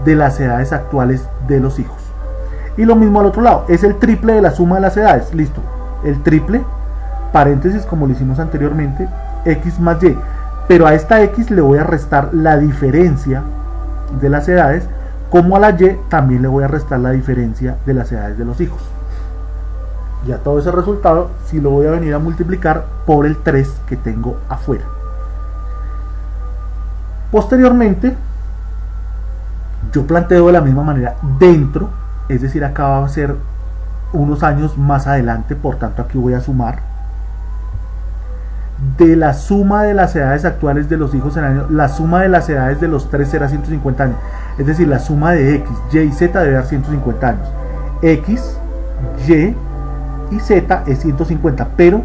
de las edades actuales de los hijos. Y lo mismo al otro lado, es el triple de la suma de las edades. Listo, el triple, paréntesis como lo hicimos anteriormente, x más y, pero a esta x le voy a restar la diferencia de las edades, como a la y también le voy a restar la diferencia de las edades de los hijos. Ya todo ese resultado si lo voy a venir a multiplicar por el 3 que tengo afuera. Posteriormente yo planteo de la misma manera dentro, es decir, acá va a ser unos años más adelante, por tanto aquí voy a sumar de la suma de las edades actuales de los hijos en años. La suma de las edades de los 3 será 150 años, es decir, la suma de x, y y z debe dar 150 años. X, y y z es 150, pero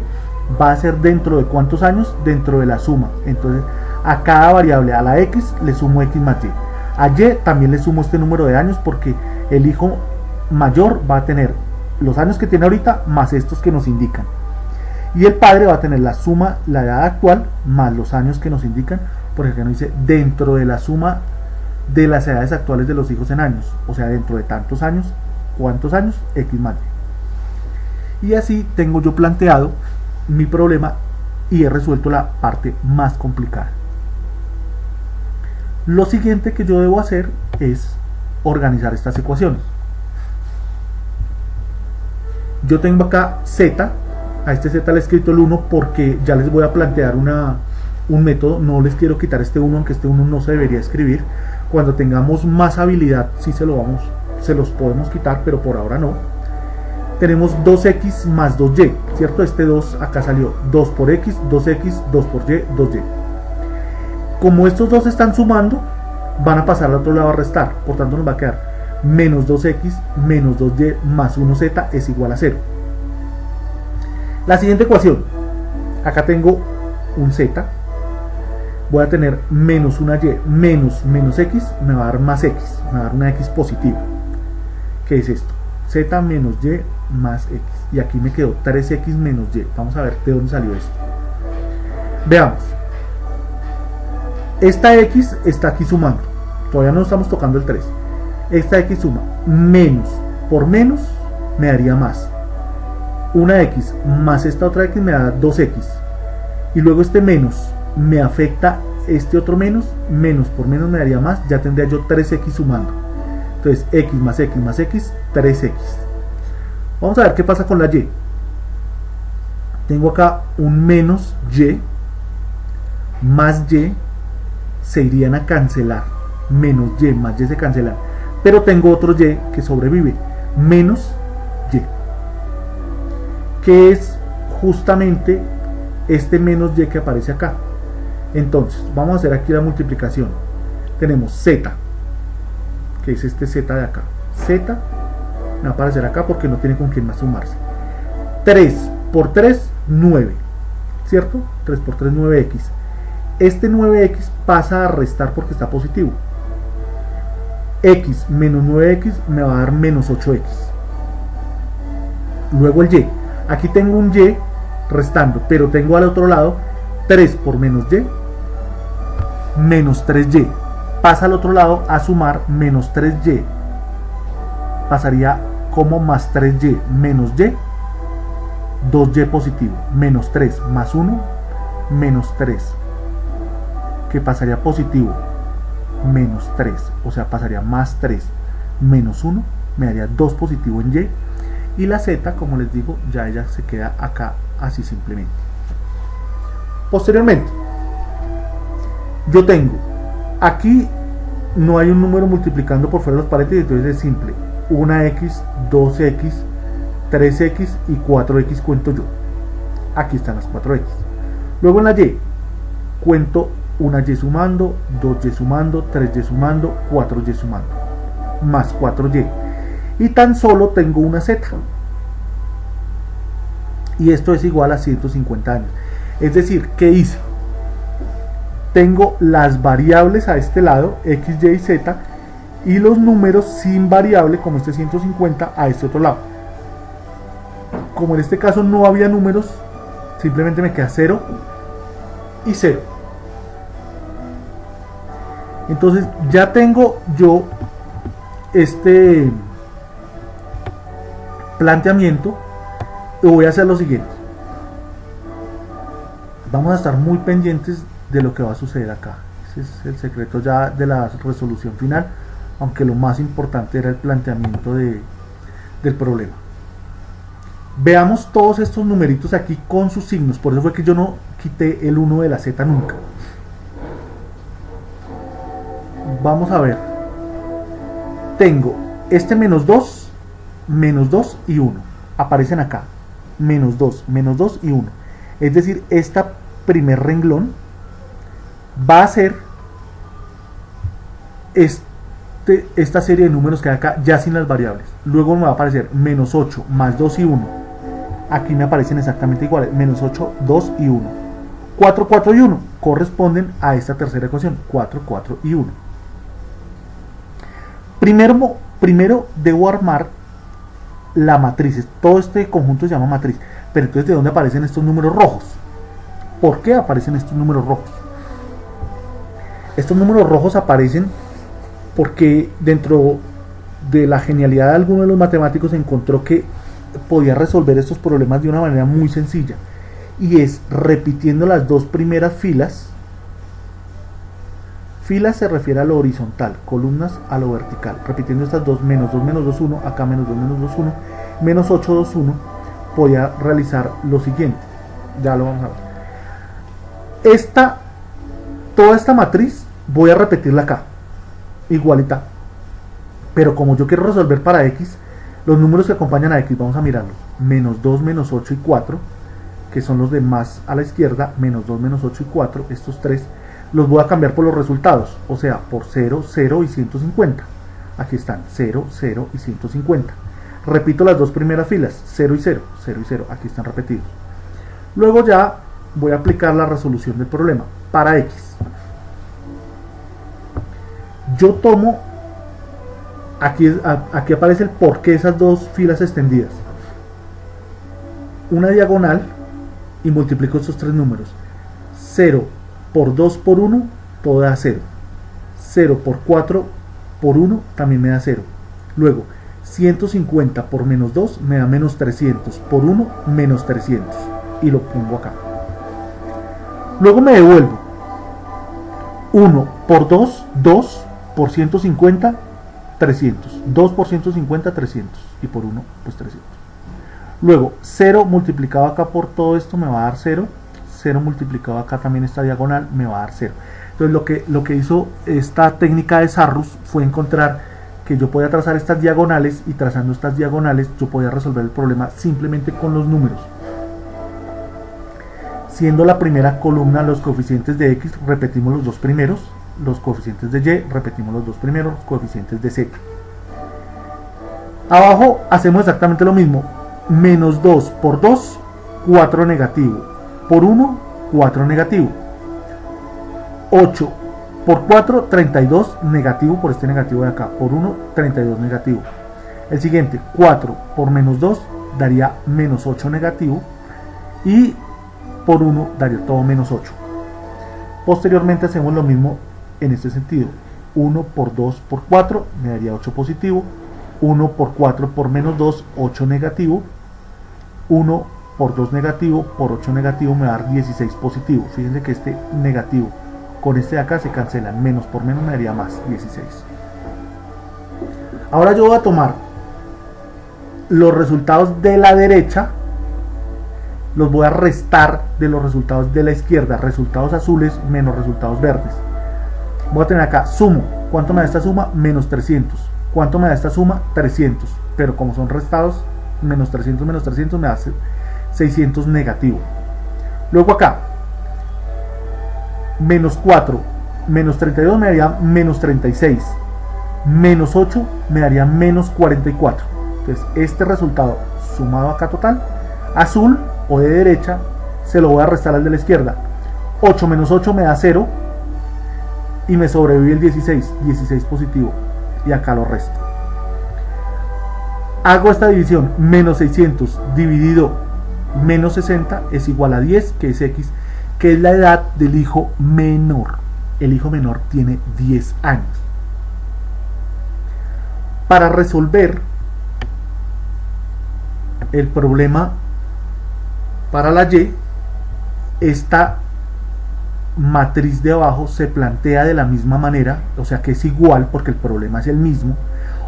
va a ser dentro de cuántos años, dentro de la suma. Entonces a cada variable, a la x le sumo x más y, a y también le sumo este número de años, porque el hijo mayor va a tener los años que tiene ahorita más estos que nos indican, y el padre va a tener la suma, la edad actual más los años que nos indican, porque acá nos dice dentro de la suma de las edades actuales de los hijos en años, o sea, dentro de tantos años, ¿cuántos años? X más y. Y así tengo yo planteado mi problema y he resuelto la parte más complicada. Lo siguiente que yo debo hacer es organizar estas ecuaciones. Yo tengo acá z, a este z le he escrito el 1 porque ya les voy a plantear un método. No les quiero quitar este 1, aunque este 1 no se debería escribir. Cuando tengamos más habilidad sí se los podemos quitar, pero por ahora no. Tenemos 2x más 2y, ¿cierto? Este 2 acá salió 2 por x, 2x, 2 por y, 2y. Como estos dos están sumando, van a pasar al otro lado a restar, por tanto nos va a quedar menos 2x menos 2y más 1z es igual a 0. La siguiente ecuación, acá tengo un z, voy a tener menos una y menos x, me va a dar más x, me va a dar una x positiva. ¿Qué es esto? Z menos y más x. Y aquí me quedó 3x menos y. Vamos a ver de dónde salió esto. Veamos. Esta x está aquí sumando. Todavía no estamos tocando el 3. Esta x suma. Menos por menos me daría más. Una x más esta otra x me da 2x. Y luego este menos me afecta este otro menos. Menos por menos me daría más. Ya tendría yo 3x sumando. Entonces x más x más x, 3x. Vamos a ver qué pasa con la y. Tengo acá un menos y más y se irían a cancelar. Menos y más y se cancelan. Pero tengo otro y que sobrevive. Menos y. Que es justamente este menos y que aparece acá. Entonces, vamos a hacer aquí la multiplicación. Tenemos z, que es este z de acá. Z me va a aparecer acá porque no tiene con quién más sumarse. 3 por 3, 9. ¿Cierto? 3 por 3, 9x. Este 9x pasa a restar porque está positivo. X menos 9x me va a dar menos 8x. Luego el y. Aquí tengo un y restando, pero tengo al otro lado 3 por menos y, menos 3y. Pasa al otro lado a sumar menos 3y. Pasaría como más 3y menos y, 2y positivo, menos 3 más 1, menos 3, que pasaría positivo, menos 3, o sea, pasaría más 3, menos 1, me daría 2 positivo en y, y la z, como les digo, ya ella se queda acá así simplemente. Posteriormente, yo tengo, aquí no hay un número multiplicando por fuera de los paréntesis, entonces es simple, 1x, 2x, 3x y 4x cuento yo. Aquí están las 4x. Luego en la y, cuento una y sumando, 2y sumando, 3y sumando, 4y sumando, más 4y. Y tan solo tengo una z. Y esto es igual a 150 años. Es decir, ¿qué hice? Tengo las variables a este lado, x, y y z, y los números sin variable, como este 150, a este otro lado. Como en este caso no había números, simplemente me queda 0 y 0. Entonces ya tengo yo este planteamiento y voy a hacer lo siguiente. Vamos a estar muy pendientes de lo que va a suceder acá. Ese es el secreto ya de la resolución final, aunque lo más importante era el planteamiento del problema. Veamos todos estos numeritos aquí con sus signos. Por eso fue que yo no quité el 1 de la z nunca. Vamos a ver. Tengo este menos 2 y 1. Aparecen acá. Menos 2 y 1. Es decir, esta primer renglón va a ser esta serie de números que hay acá ya sin las variables. Luego me va a aparecer menos 8 más 2 y 1. Aquí me aparecen exactamente iguales, menos 8, 2 y 1. 4, 4 y 1 corresponden a esta tercera ecuación, 4, 4 y 1. Primero debo armar la matriz. Todo este conjunto se llama matriz. Pero entonces, ¿de dónde aparecen estos números rojos? ¿Por qué aparecen estos números rojos? Estos números rojos aparecen porque dentro de la genialidad de alguno de los matemáticos se encontró que podía resolver estos problemas de una manera muy sencilla, y es repitiendo las dos primeras filas. Filas se refiere a lo horizontal, columnas a lo vertical. Repitiendo estas dos, menos 2, menos 2, 1, acá menos 2, menos 2, 1, menos 8, 2, 1, podía realizar lo siguiente. Ya lo vamos a ver. Toda esta matriz voy a repetirla acá, igualita. Pero como yo quiero resolver para x, los números que acompañan a x, vamos a mirarlos. Menos 2, menos 8 y 4, que son los de más a la izquierda. Menos 2, menos 8 y 4, estos tres los voy a cambiar por los resultados, o sea, por 0, 0 y 150. Aquí están, 0, 0 y 150. Repito las dos primeras filas, 0 y 0, 0 y 0, aquí están repetidos. Luego ya voy a aplicar la resolución del problema. Para X, yo tomo, aquí aparece el porqué esas dos filas extendidas, una diagonal y multiplico estos tres números. 0 por 2 por 1, todo da 0. 0 por 4 por 1 también me da 0. Luego 150 por menos 2 me da menos 300, por 1 menos 300, y lo pongo acá. Luego me devuelvo 1 por 2, 2 por 150, 300, 2 por 150, 300, y por 1 pues 300. Luego 0 multiplicado acá por todo esto me va a dar 0, 0 multiplicado acá también esta diagonal me va a dar 0. Entonces lo que hizo esta técnica de Sarrus fue encontrar que yo podía trazar estas diagonales, y trazando estas diagonales yo podía resolver el problema simplemente con los números. Siendo la primera columna los coeficientes de X, repetimos los dos primeros, los coeficientes de Y, repetimos los dos primeros, los coeficientes de Z. Abajo hacemos exactamente lo mismo, menos 2 por 2, 4 negativo, por 1, 4 negativo, 8 por 4, 32 negativo, por este negativo de acá, por 1, 32 negativo. El siguiente, 4 por menos 2 daría menos 8 negativo, y por 1 daría todo menos 8. Posteriormente hacemos lo mismo en este sentido, 1 por 2 por 4 me daría 8 positivo, 1 por 4 por menos 2, 8 negativo, 1 por 2 negativo por 8 negativo me va a dar 16 positivo. Fíjense que este negativo con este de acá se cancelan, menos por menos me daría más, 16. Ahora yo voy a tomar los resultados de la derecha, los voy a restar de los resultados de la izquierda, resultados azules menos resultados verdes. Voy a tener acá, sumo, ¿cuánto me da esta suma? Menos 300. ¿Cuánto me da esta suma? 300, pero como son restados, menos 300 me da 600 negativo. Luego acá, menos 4, menos 32 me daría menos 36, menos 8 me daría menos 44. Entonces este resultado sumado acá total, azul o de derecha, se lo voy a restar al de la izquierda. 8 menos 8 me da 0, y me sobrevive el 16, 16 positivo, y acá lo resto. Hago esta división, menos 600 dividido menos 60 es igual a 10, que es X, que es la edad del hijo menor. El hijo menor tiene 10 años. Para resolver el problema para la Y, esta matriz de abajo se plantea de la misma manera, o sea que es igual porque el problema es el mismo,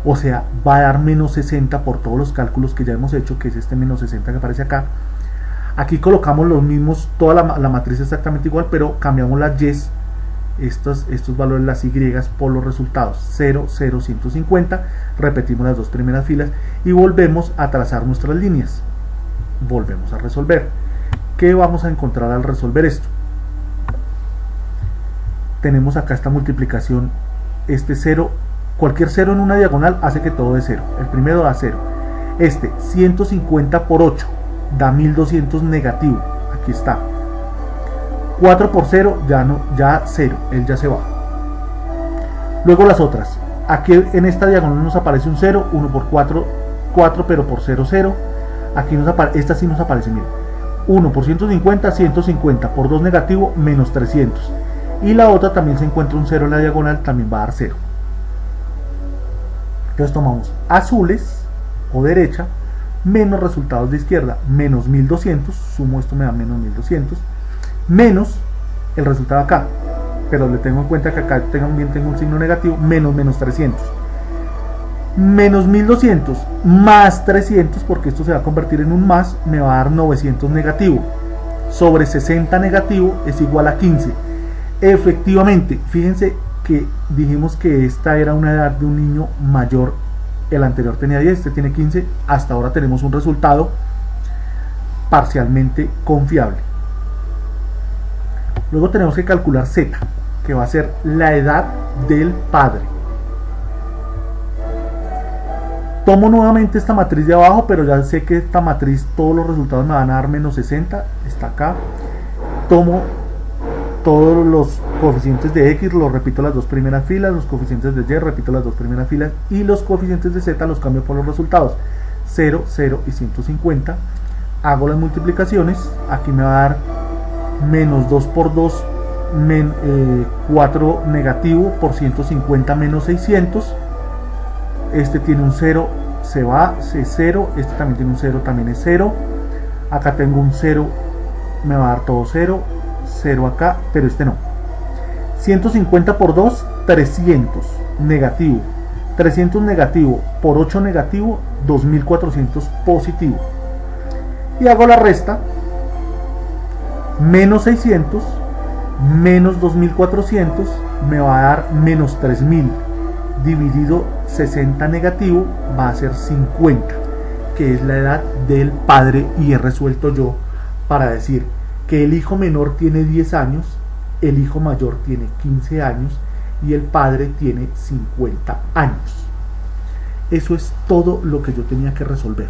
o sea va a dar menos 60 por todos los cálculos que ya hemos hecho, que es este menos 60 que aparece acá. Aquí colocamos los mismos, toda la matriz exactamente igual, pero cambiamos las Y, estos valores, las Y, por los resultados 0, 0, 150, repetimos las dos primeras filas y volvemos a trazar nuestras líneas, volvemos a resolver. ¿Qué vamos a encontrar al resolver esto? Tenemos acá esta multiplicación, este 0, cualquier 0 en una diagonal hace que todo dé 0, el primero da 0, este 150 por 8 da 1200 negativo, aquí está, 4 por 0 ya 0, él ya se va. Luego las otras, aquí en esta diagonal nos aparece un 0, 1 por 4, 4, pero por 0, 0, aquí esta sí nos aparece, miren, 1 por 150, 150 por 2 negativo, menos 300, y la otra también se encuentra un 0 en la diagonal, también va a dar 0. Entonces tomamos azules o derecha menos resultados de izquierda, menos 1200, sumo esto me da menos 1200, menos el resultado acá, pero le tengo en cuenta que acá también tengo un signo negativo, menos 300, menos 1200 más 300, porque esto se va a convertir en un más, me va a dar 900 negativo, sobre 60 negativo es igual a 15. Efectivamente, fíjense que dijimos que esta era una edad de un niño mayor, el anterior tenía 10, este tiene 15, hasta ahora tenemos un resultado parcialmente confiable. Luego tenemos que calcular Z, que va a ser la edad del padre. Tomo nuevamente esta matriz de abajo, pero ya sé que esta matriz todos los resultados me van a dar menos 60, está acá. Tomo todos los coeficientes de X, los repito las dos primeras filas, los coeficientes de Y, repito las dos primeras filas, y los coeficientes de Z los cambio por los resultados, 0, 0 y 150. Hago las multiplicaciones, aquí me va a dar menos 2 por 2, 4 negativo por 150 menos 600. Este tiene un 0, se va, es 0, este también tiene un 0, también es 0. Acá tengo un 0, me va a dar todo 0, 0 acá, pero este no. 150 por 2, 300 negativo. 300 negativo por 8 negativo, 2400 positivo. Y hago la resta. Menos 600 menos 2400 me va a dar menos 3000. Dividido 60 negativo va a ser 50, que es la edad del padre, y he resuelto yo para decir que el hijo menor tiene 10 años, el hijo mayor tiene 15 años y el padre tiene 50 años. Eso es todo lo que yo tenía que resolver.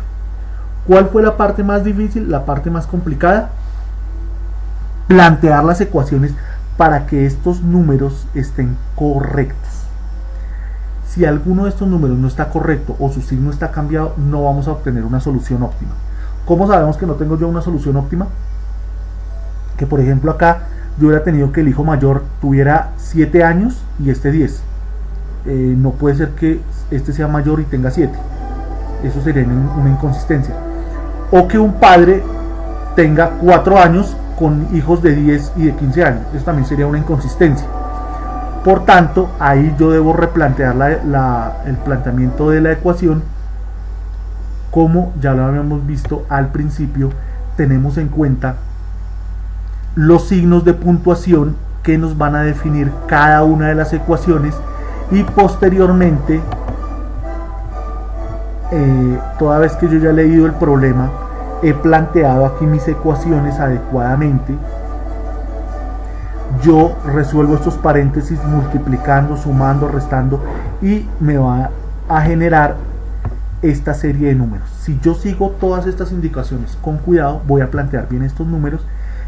¿Cuál fue la parte más difícil? La parte más complicada: plantear las ecuaciones para que estos números estén correctos. Si alguno de estos números no está correcto o su signo está cambiado, no vamos a obtener una solución óptima. ¿Cómo sabemos que no tengo yo una solución óptima? Que por ejemplo acá yo hubiera tenido que el hijo mayor tuviera 7 años y este 10. No puede ser que este sea mayor y tenga 7. Eso sería una inconsistencia. O que un padre tenga 4 años con hijos de 10 y de 15 años. Eso también sería una inconsistencia. Por tanto, ahí yo debo replantear el planteamiento de la ecuación. Como ya lo habíamos visto al principio, tenemos en cuenta los signos de puntuación que nos van a definir cada una de las ecuaciones, y posteriormente, toda vez que yo ya he leído el problema, he planteado aquí mis ecuaciones adecuadamente. Yo resuelvo estos paréntesis multiplicando, sumando, restando, y me va a generar esta serie de números. Si yo sigo todas estas indicaciones con cuidado, voy a plantear bien estos números,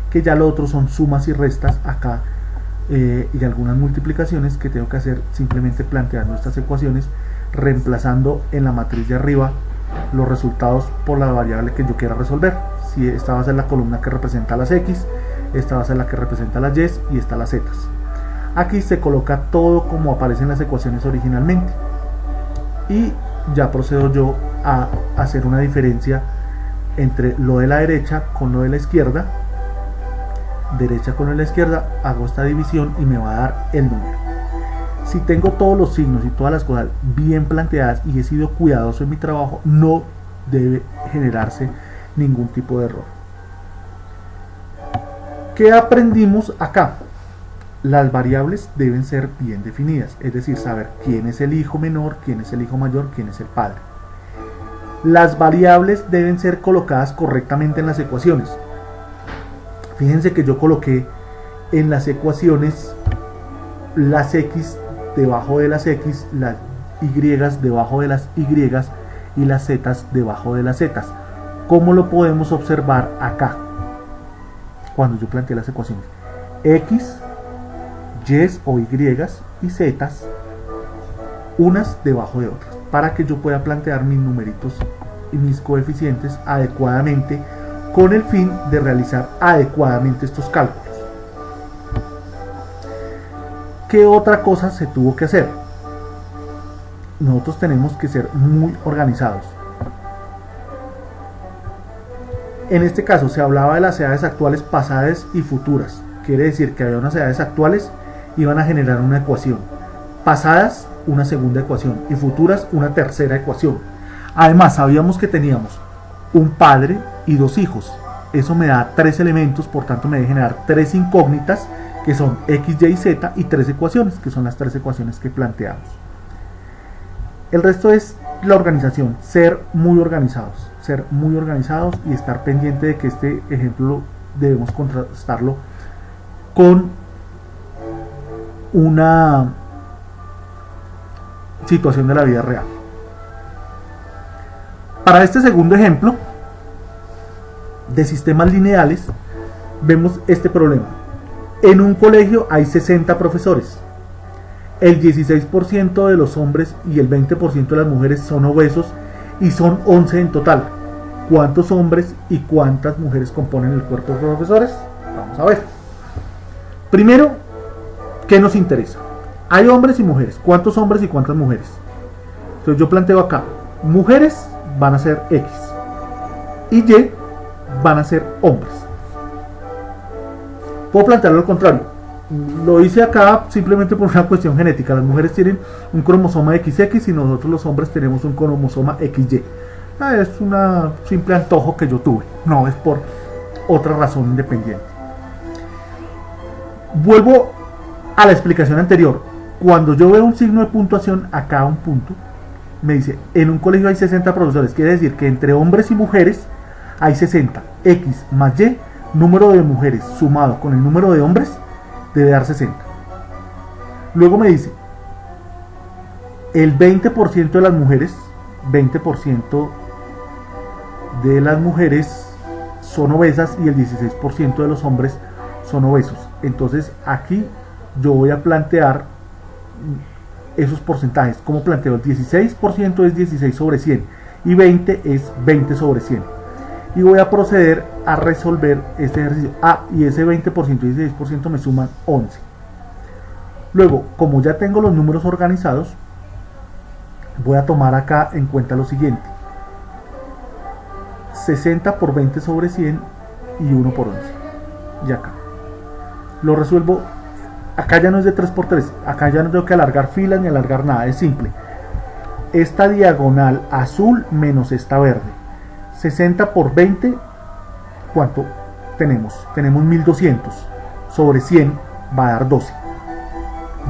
que ya lo otro son sumas y restas acá, y algunas multiplicaciones que tengo que hacer simplemente planteando estas ecuaciones, reemplazando en la matriz de arriba los resultados por la variable que yo quiera resolver. Si esta va a ser la columna que representa las X, esta va a ser la que representa las Y, y esta las Z. Aquí se coloca todo como aparece en las ecuaciones originalmente, y ya procedo yo a hacer una diferencia entre lo de la derecha con lo de la izquierda. Derecha con lo de la izquierda, hago esta división y me va a dar el número. Si tengo todos los signos y todas las cosas bien planteadas y he sido cuidadoso en mi trabajo, no debe generarse ningún tipo de error. ¿Qué aprendimos acá? Las variables deben ser bien definidas, es decir, saber quién es el hijo menor, quién es el hijo mayor, quién es el padre. Las variables deben ser colocadas correctamente en las ecuaciones. Fíjense que yo coloqué en las ecuaciones las X debajo de las X, las Y debajo de las Y y las Z debajo de las Z. ¿Cómo lo podemos observar acá? Cuando yo planteé las ecuaciones, X, Y o Y y Z, unas debajo de otras, para que yo pueda plantear mis numeritos y mis coeficientes adecuadamente, con el fin de realizar adecuadamente estos cálculos. ¿Qué otra cosa se tuvo que hacer? Nosotros tenemos que ser muy organizados. En este caso se hablaba de las edades actuales, pasadas y futuras. Quiere decir que había unas edades actuales, iban a generar una ecuación. Pasadas, una segunda ecuación. Y futuras, una tercera ecuación. Además, sabíamos que teníamos un padre y dos hijos. Eso me da 3 elementos, por tanto me debe generar 3 incógnitas, que son X, Y y Z, y 3 ecuaciones, que son las 3 ecuaciones que planteamos. El resto es la organización, ser muy organizados y estar pendiente de que este ejemplo debemos contrastarlo con una situación de la vida real. Para este segundo ejemplo de sistemas lineales, vemos este problema. En un colegio hay 60 profesores. El 16% de los hombres y el 20% de las mujeres son obesos y son 11 en total. ¿Cuántos hombres y cuántas mujeres componen el cuerpo de profesores? Vamos a ver. Primero, ¿qué nos interesa? Hay hombres y mujeres. ¿Cuántos hombres y cuántas mujeres? Entonces yo planteo acá, mujeres van a ser X y Y van a ser hombres. Puedo plantearlo al contrario. Lo hice acá simplemente por una cuestión genética. Las mujeres tienen un cromosoma XX y nosotros los hombres tenemos un cromosoma XY. Es un simple antojo que yo tuve, no es por otra razón independiente. Vuelvo a la explicación anterior. Cuando yo veo un signo de puntuación, acá un punto, me dice, en un colegio hay 60 profesores, quiere decir que entre hombres y mujeres hay 60. X más Y, número de mujeres sumado con el número de hombres, debe dar 60. Luego me dice, el 20% de las mujeres, 20% de las mujeres son obesas y el 16% de los hombres son obesos. Entonces aquí yo voy a plantear esos porcentajes. ¿Cómo planteo? El 16% es 16 sobre 100 y 20 es 20 sobre 100. Y voy a proceder a resolver este ejercicio. Y ese 20% y 16% me suman 11. Luego, como ya tengo los números organizados, voy a tomar acá en cuenta lo siguiente. 60 por 20 sobre 100 y 1 por 11. Y acá. Lo resuelvo. Acá ya no es de 3 por 3. Acá ya no tengo que alargar filas ni alargar nada. Es simple. Esta diagonal azul menos esta verde. 60 por 20, ¿cuánto tenemos? Tenemos 1200. Sobre 100 va a dar 12.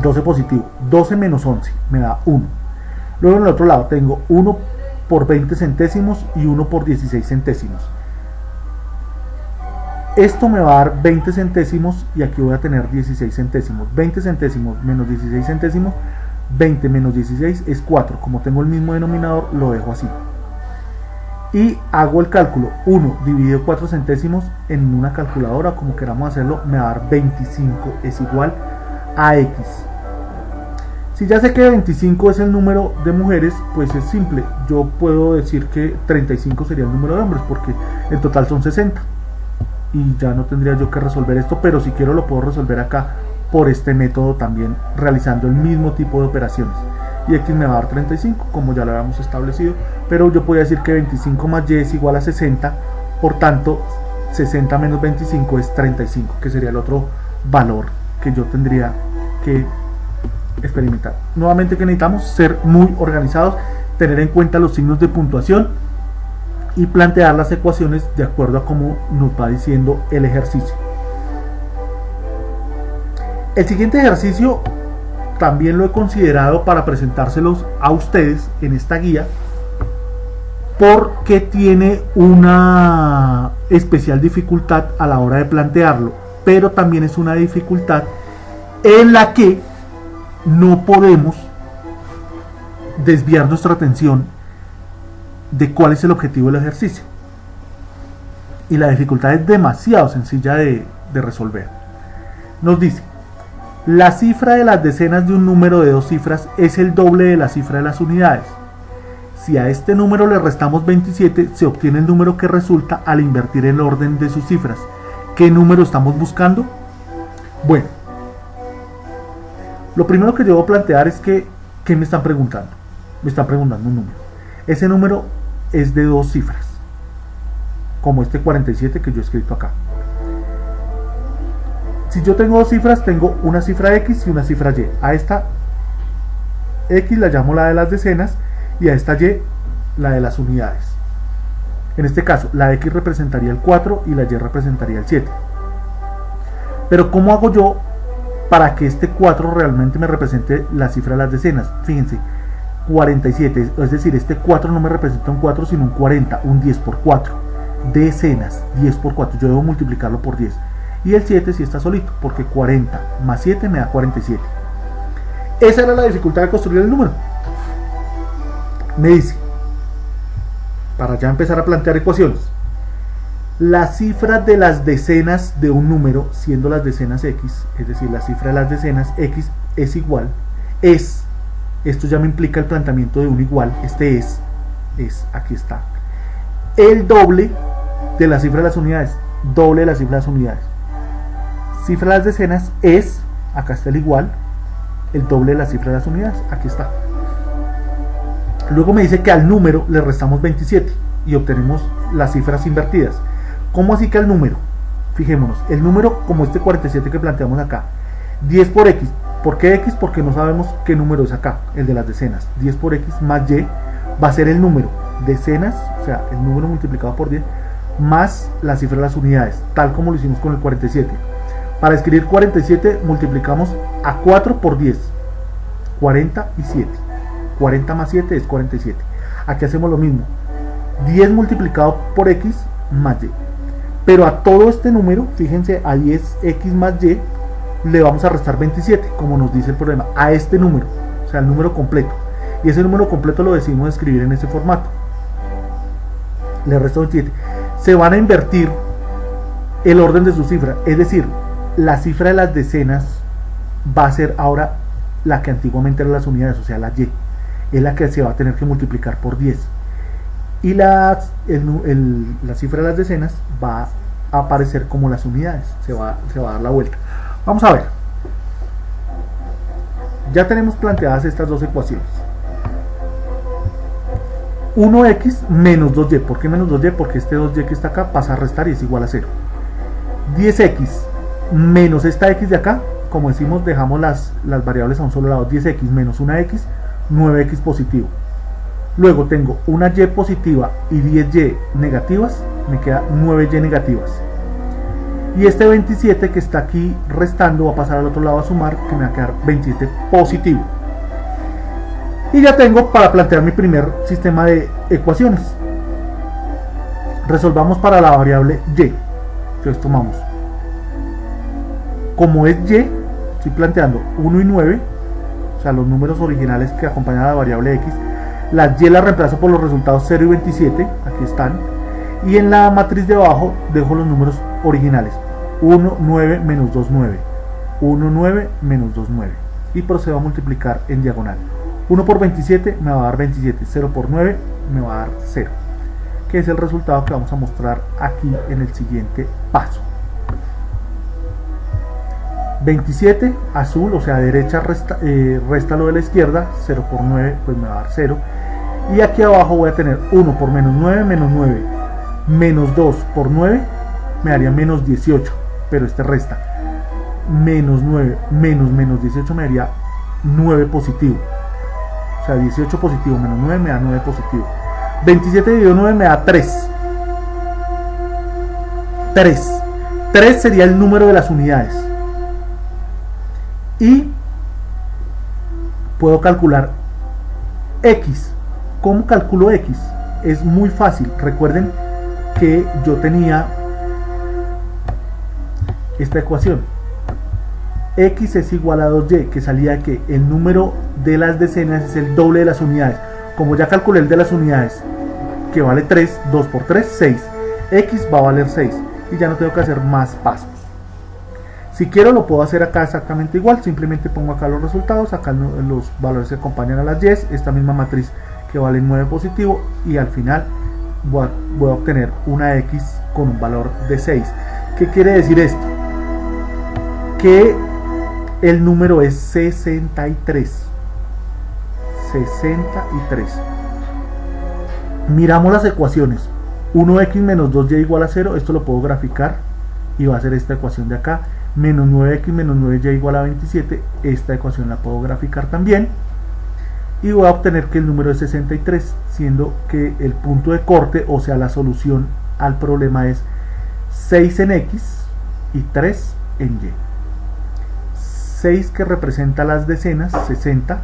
12 positivo. 12 menos 11 me da 1. Luego en el otro lado tengo 1 por 20 centésimos y 1 por 16 centésimos. Esto me va a dar 20 centésimos y aquí voy a tener 16 centésimos. 20 centésimos menos 16 centésimos, 20 menos 16 es 4. Como tengo el mismo denominador, lo dejo así. Y hago el cálculo. 1 dividido 4 centésimos en una calculadora, como queramos hacerlo, me va a dar 25 es igual a X. Si ya sé que 25 es el número de mujeres, pues es simple. Yo puedo decir que 35 sería el número de hombres, porque en total son 60. Y ya no tendría yo que resolver esto, pero si quiero lo puedo resolver acá por este método también, realizando el mismo tipo de operaciones. Y X me va a dar 35, como ya lo habíamos establecido, pero yo podría decir que 25 más Y es igual a 60, por tanto 60 menos 25 es 35, que sería el otro valor que yo tendría que experimentar. Nuevamente, que necesitamos ser muy organizados, tener en cuenta los signos de puntuación y plantear las ecuaciones de acuerdo a cómo nos va diciendo el ejercicio. El siguiente ejercicio también lo he considerado para presentárselos a ustedes en esta guía, porque tiene una especial dificultad a la hora de plantearlo, pero también es una dificultad en la que no podemos desviar nuestra atención de cuál es el objetivo del ejercicio. Y la dificultad es demasiado sencilla de resolver. Nos dice: la cifra de las decenas de un número de dos cifras es el doble de la cifra de las unidades. Si a este número le restamos 27, se obtiene el número que resulta al invertir el orden de sus cifras. ¿Qué número estamos buscando? Bueno, lo primero que yo voy a plantear es que, ¿qué me están preguntando? Me están preguntando un número. Ese número es de dos cifras, como este 47 que yo he escrito acá. Si yo tengo dos cifras, tengo una cifra X y una cifra Y. A esta X la llamo la de las decenas y a esta Y la de las unidades. En este caso, la X representaría el 4 y la Y representaría el 7. Pero ¿cómo hago yo para que este 4 realmente me represente la cifra de las decenas? Fíjense, 47, es decir, este 4 no me representa un 4 sino un 40, un 10 por 4. Decenas, 10 por 4, yo debo multiplicarlo por 10. Y el 7 sí está solito, porque 40 más 7 me da 47. Esa era la dificultad de construir el número. Me dice, para ya empezar a plantear ecuaciones. La cifra de las decenas de un número, siendo las decenas x, es decir, la cifra de las decenas x es igual, esto ya me implica el planteamiento de un igual, aquí está, el doble de la cifra de las unidades, doble de la cifra de las unidades. Cifra de las decenas es, acá está el igual, el doble de la cifra de las unidades, aquí está. Luego me dice que al número le restamos 27 y obtenemos las cifras invertidas. ¿Cómo así que al número? Fijémonos, el número como este 47 que planteamos acá, 10 por x. ¿Por qué x? Porque no sabemos qué número es acá, el de las decenas. 10 por x más y va a ser el número, decenas, o sea, el número multiplicado por 10, más la cifra de las unidades, tal como lo hicimos con el 47. Para escribir 47 multiplicamos a 4 por 10, 47. 40 más 7 es 47. Aquí hacemos lo mismo, 10 multiplicado por x más y. Pero a todo este número, fíjense, a 10x más y le vamos a restar 27, como nos dice el problema, a este número, o sea, el número completo. Y ese número completo lo decidimos escribir en este formato. Le resto 27. Se van a invertir el orden de su cifra, es decir, la cifra de las decenas va a ser ahora la que antiguamente eran las unidades, o sea, la y. Es la que se va a tener que multiplicar por 10. Y la cifra de las decenas va a aparecer como las unidades, se va a dar la vuelta. Vamos a ver, ya tenemos planteadas estas dos ecuaciones. 1x menos 2y, ¿por qué menos 2y? Porque este 2y que está acá pasa a restar y es igual a 0. 10x menos esta x de acá, como decimos, dejamos las variables a un solo lado, 10x menos una x, 9x positivo. Luego tengo una y positiva y 10y negativas, me queda 9y negativas. Y este 27 que está aquí restando va a pasar al otro lado a sumar, que me va a quedar 27 positivo. Y ya tengo para plantear mi primer sistema de ecuaciones. Resolvamos para la variable y. Entonces tomamos, como es y, estoy planteando 1 y 9, o sea, los números originales que acompañan a la variable x. Las y las reemplazo por los resultados 0 y 27, aquí están. Y en la matriz de abajo dejo los números originales. 1, 9, menos 2, 9. 1, 9, menos 2, 9. Y procedo a multiplicar en diagonal. 1 por 27 me va a dar 27. 0 por 9 me va a dar 0. Que es el resultado que vamos a mostrar aquí en el siguiente paso. 27, azul, o sea, derecha resta lo de la izquierda. 0 por 9 pues me va a dar 0. Y aquí abajo voy a tener 1 por menos 9, menos 9. Menos 2 por 9 me daría menos 18, pero este resta. Menos 9 menos 18 me daría 9 positivo. O sea, 18 positivo menos 9 me da 9 positivo. 27 dividido 9 me da 3. 3 sería el número de las unidades. Y puedo calcular x. ¿Cómo calculo x? Es muy fácil. Recuerden que yo tenía esta ecuación. X es igual a 2y, que salía que el número de las decenas es el doble de las unidades. Como ya calculé el de las unidades, que vale 3, 2 por 3, 6. X va a valer 6. Y ya no tengo que hacer más pasos. Si quiero lo puedo hacer acá exactamente igual. Simplemente pongo acá los resultados. Acá los valores que acompañan a las y. Esta misma matriz que vale 9 positivo. Y al final voy a obtener una x con un valor de 6. ¿Qué quiere decir esto? Que el número es 63. 63. Miramos las ecuaciones. 1x menos 2y igual a 0. Esto lo puedo graficar y va a ser esta ecuación de acá. Menos 9x menos 9y igual a 27. Esta ecuación la puedo graficar también. Y voy a obtener que el número es 63, siendo que el punto de corte, o sea la solución al problema, es 6 en x y 3 en y. 6 que representa las decenas, 60,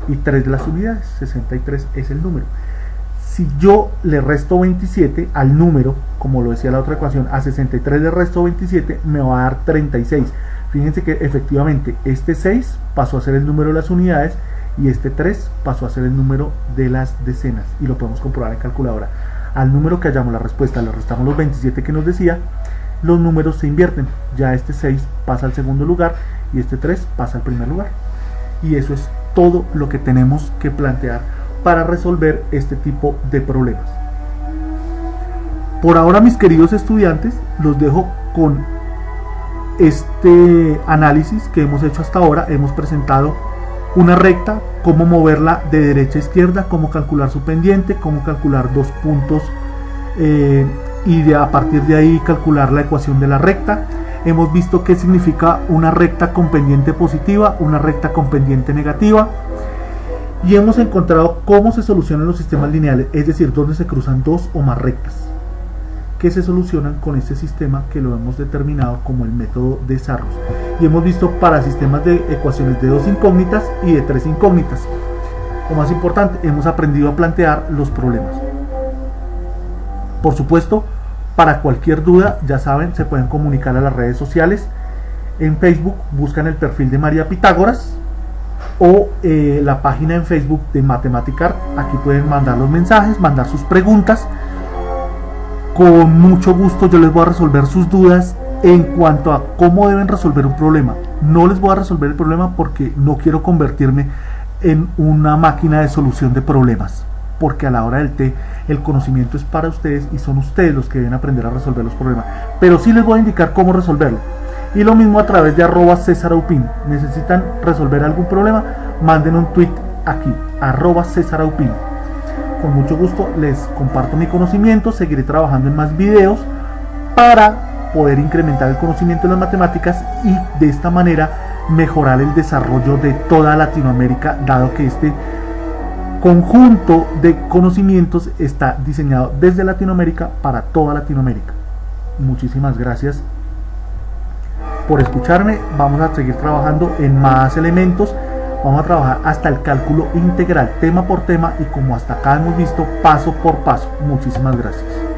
y 3 las unidades, 63 es el número. Si yo le resto 27 al número, como lo decía la otra ecuación, a 63 le resto 27, me va a dar 36. Fíjense que efectivamente este 6 pasó a ser el número de las unidades y este 3 pasó a ser el número de las decenas, y lo podemos comprobar en calculadora. Al número que hallamos la respuesta le restamos los 27 que nos decía, los números se invierten, ya este 6 pasa al segundo lugar y este 3 pasa al primer lugar. Y eso es todo lo que tenemos que plantear para resolver este tipo de problemas. Por ahora, mis queridos estudiantes, los dejo con este análisis que hemos hecho hasta ahora. Hemos presentado una recta, cómo moverla de derecha a izquierda, cómo calcular su pendiente, cómo calcular dos puntos y a partir de ahí calcular la ecuación de la recta. Hemos visto qué significa una recta con pendiente positiva, una recta con pendiente negativa, y hemos encontrado cómo se solucionan los sistemas lineales, es decir, dónde se cruzan dos o más rectas, que se solucionan con este sistema que lo hemos determinado como el método de Sarrus. Y hemos visto para sistemas de ecuaciones de dos incógnitas y de tres incógnitas. Lo más importante, hemos aprendido a plantear los problemas. Por supuesto, para cualquier duda, ya saben, se pueden comunicar a las redes sociales. En Facebook buscan el perfil de María Pitágoras o la página en Facebook de Mathematicar. Aquí pueden mandar los mensajes, mandar sus preguntas. Con mucho gusto yo les voy a resolver sus dudas en cuanto a cómo deben resolver un problema. No les voy a resolver el problema porque no quiero convertirme en una máquina de solución de problemas, porque a la hora del té el conocimiento es para ustedes y son ustedes los que deben aprender a resolver los problemas, pero sí les voy a indicar cómo resolverlo. Y lo mismo a través de @CésarAupin. ¿Necesitan resolver algún problema? Manden un tweet aquí, @CésarAupin. Con mucho gusto les comparto mi conocimiento, seguiré trabajando en más videos para poder incrementar el conocimiento en las matemáticas y de esta manera mejorar el desarrollo de toda Latinoamérica, dado que este conjunto de conocimientos está diseñado desde Latinoamérica para toda Latinoamérica. Muchísimas gracias por escucharme. Vamos a seguir trabajando en más elementos. Vamos a trabajar hasta el cálculo integral, tema por tema, y como hasta acá hemos visto, paso por paso. Muchísimas gracias.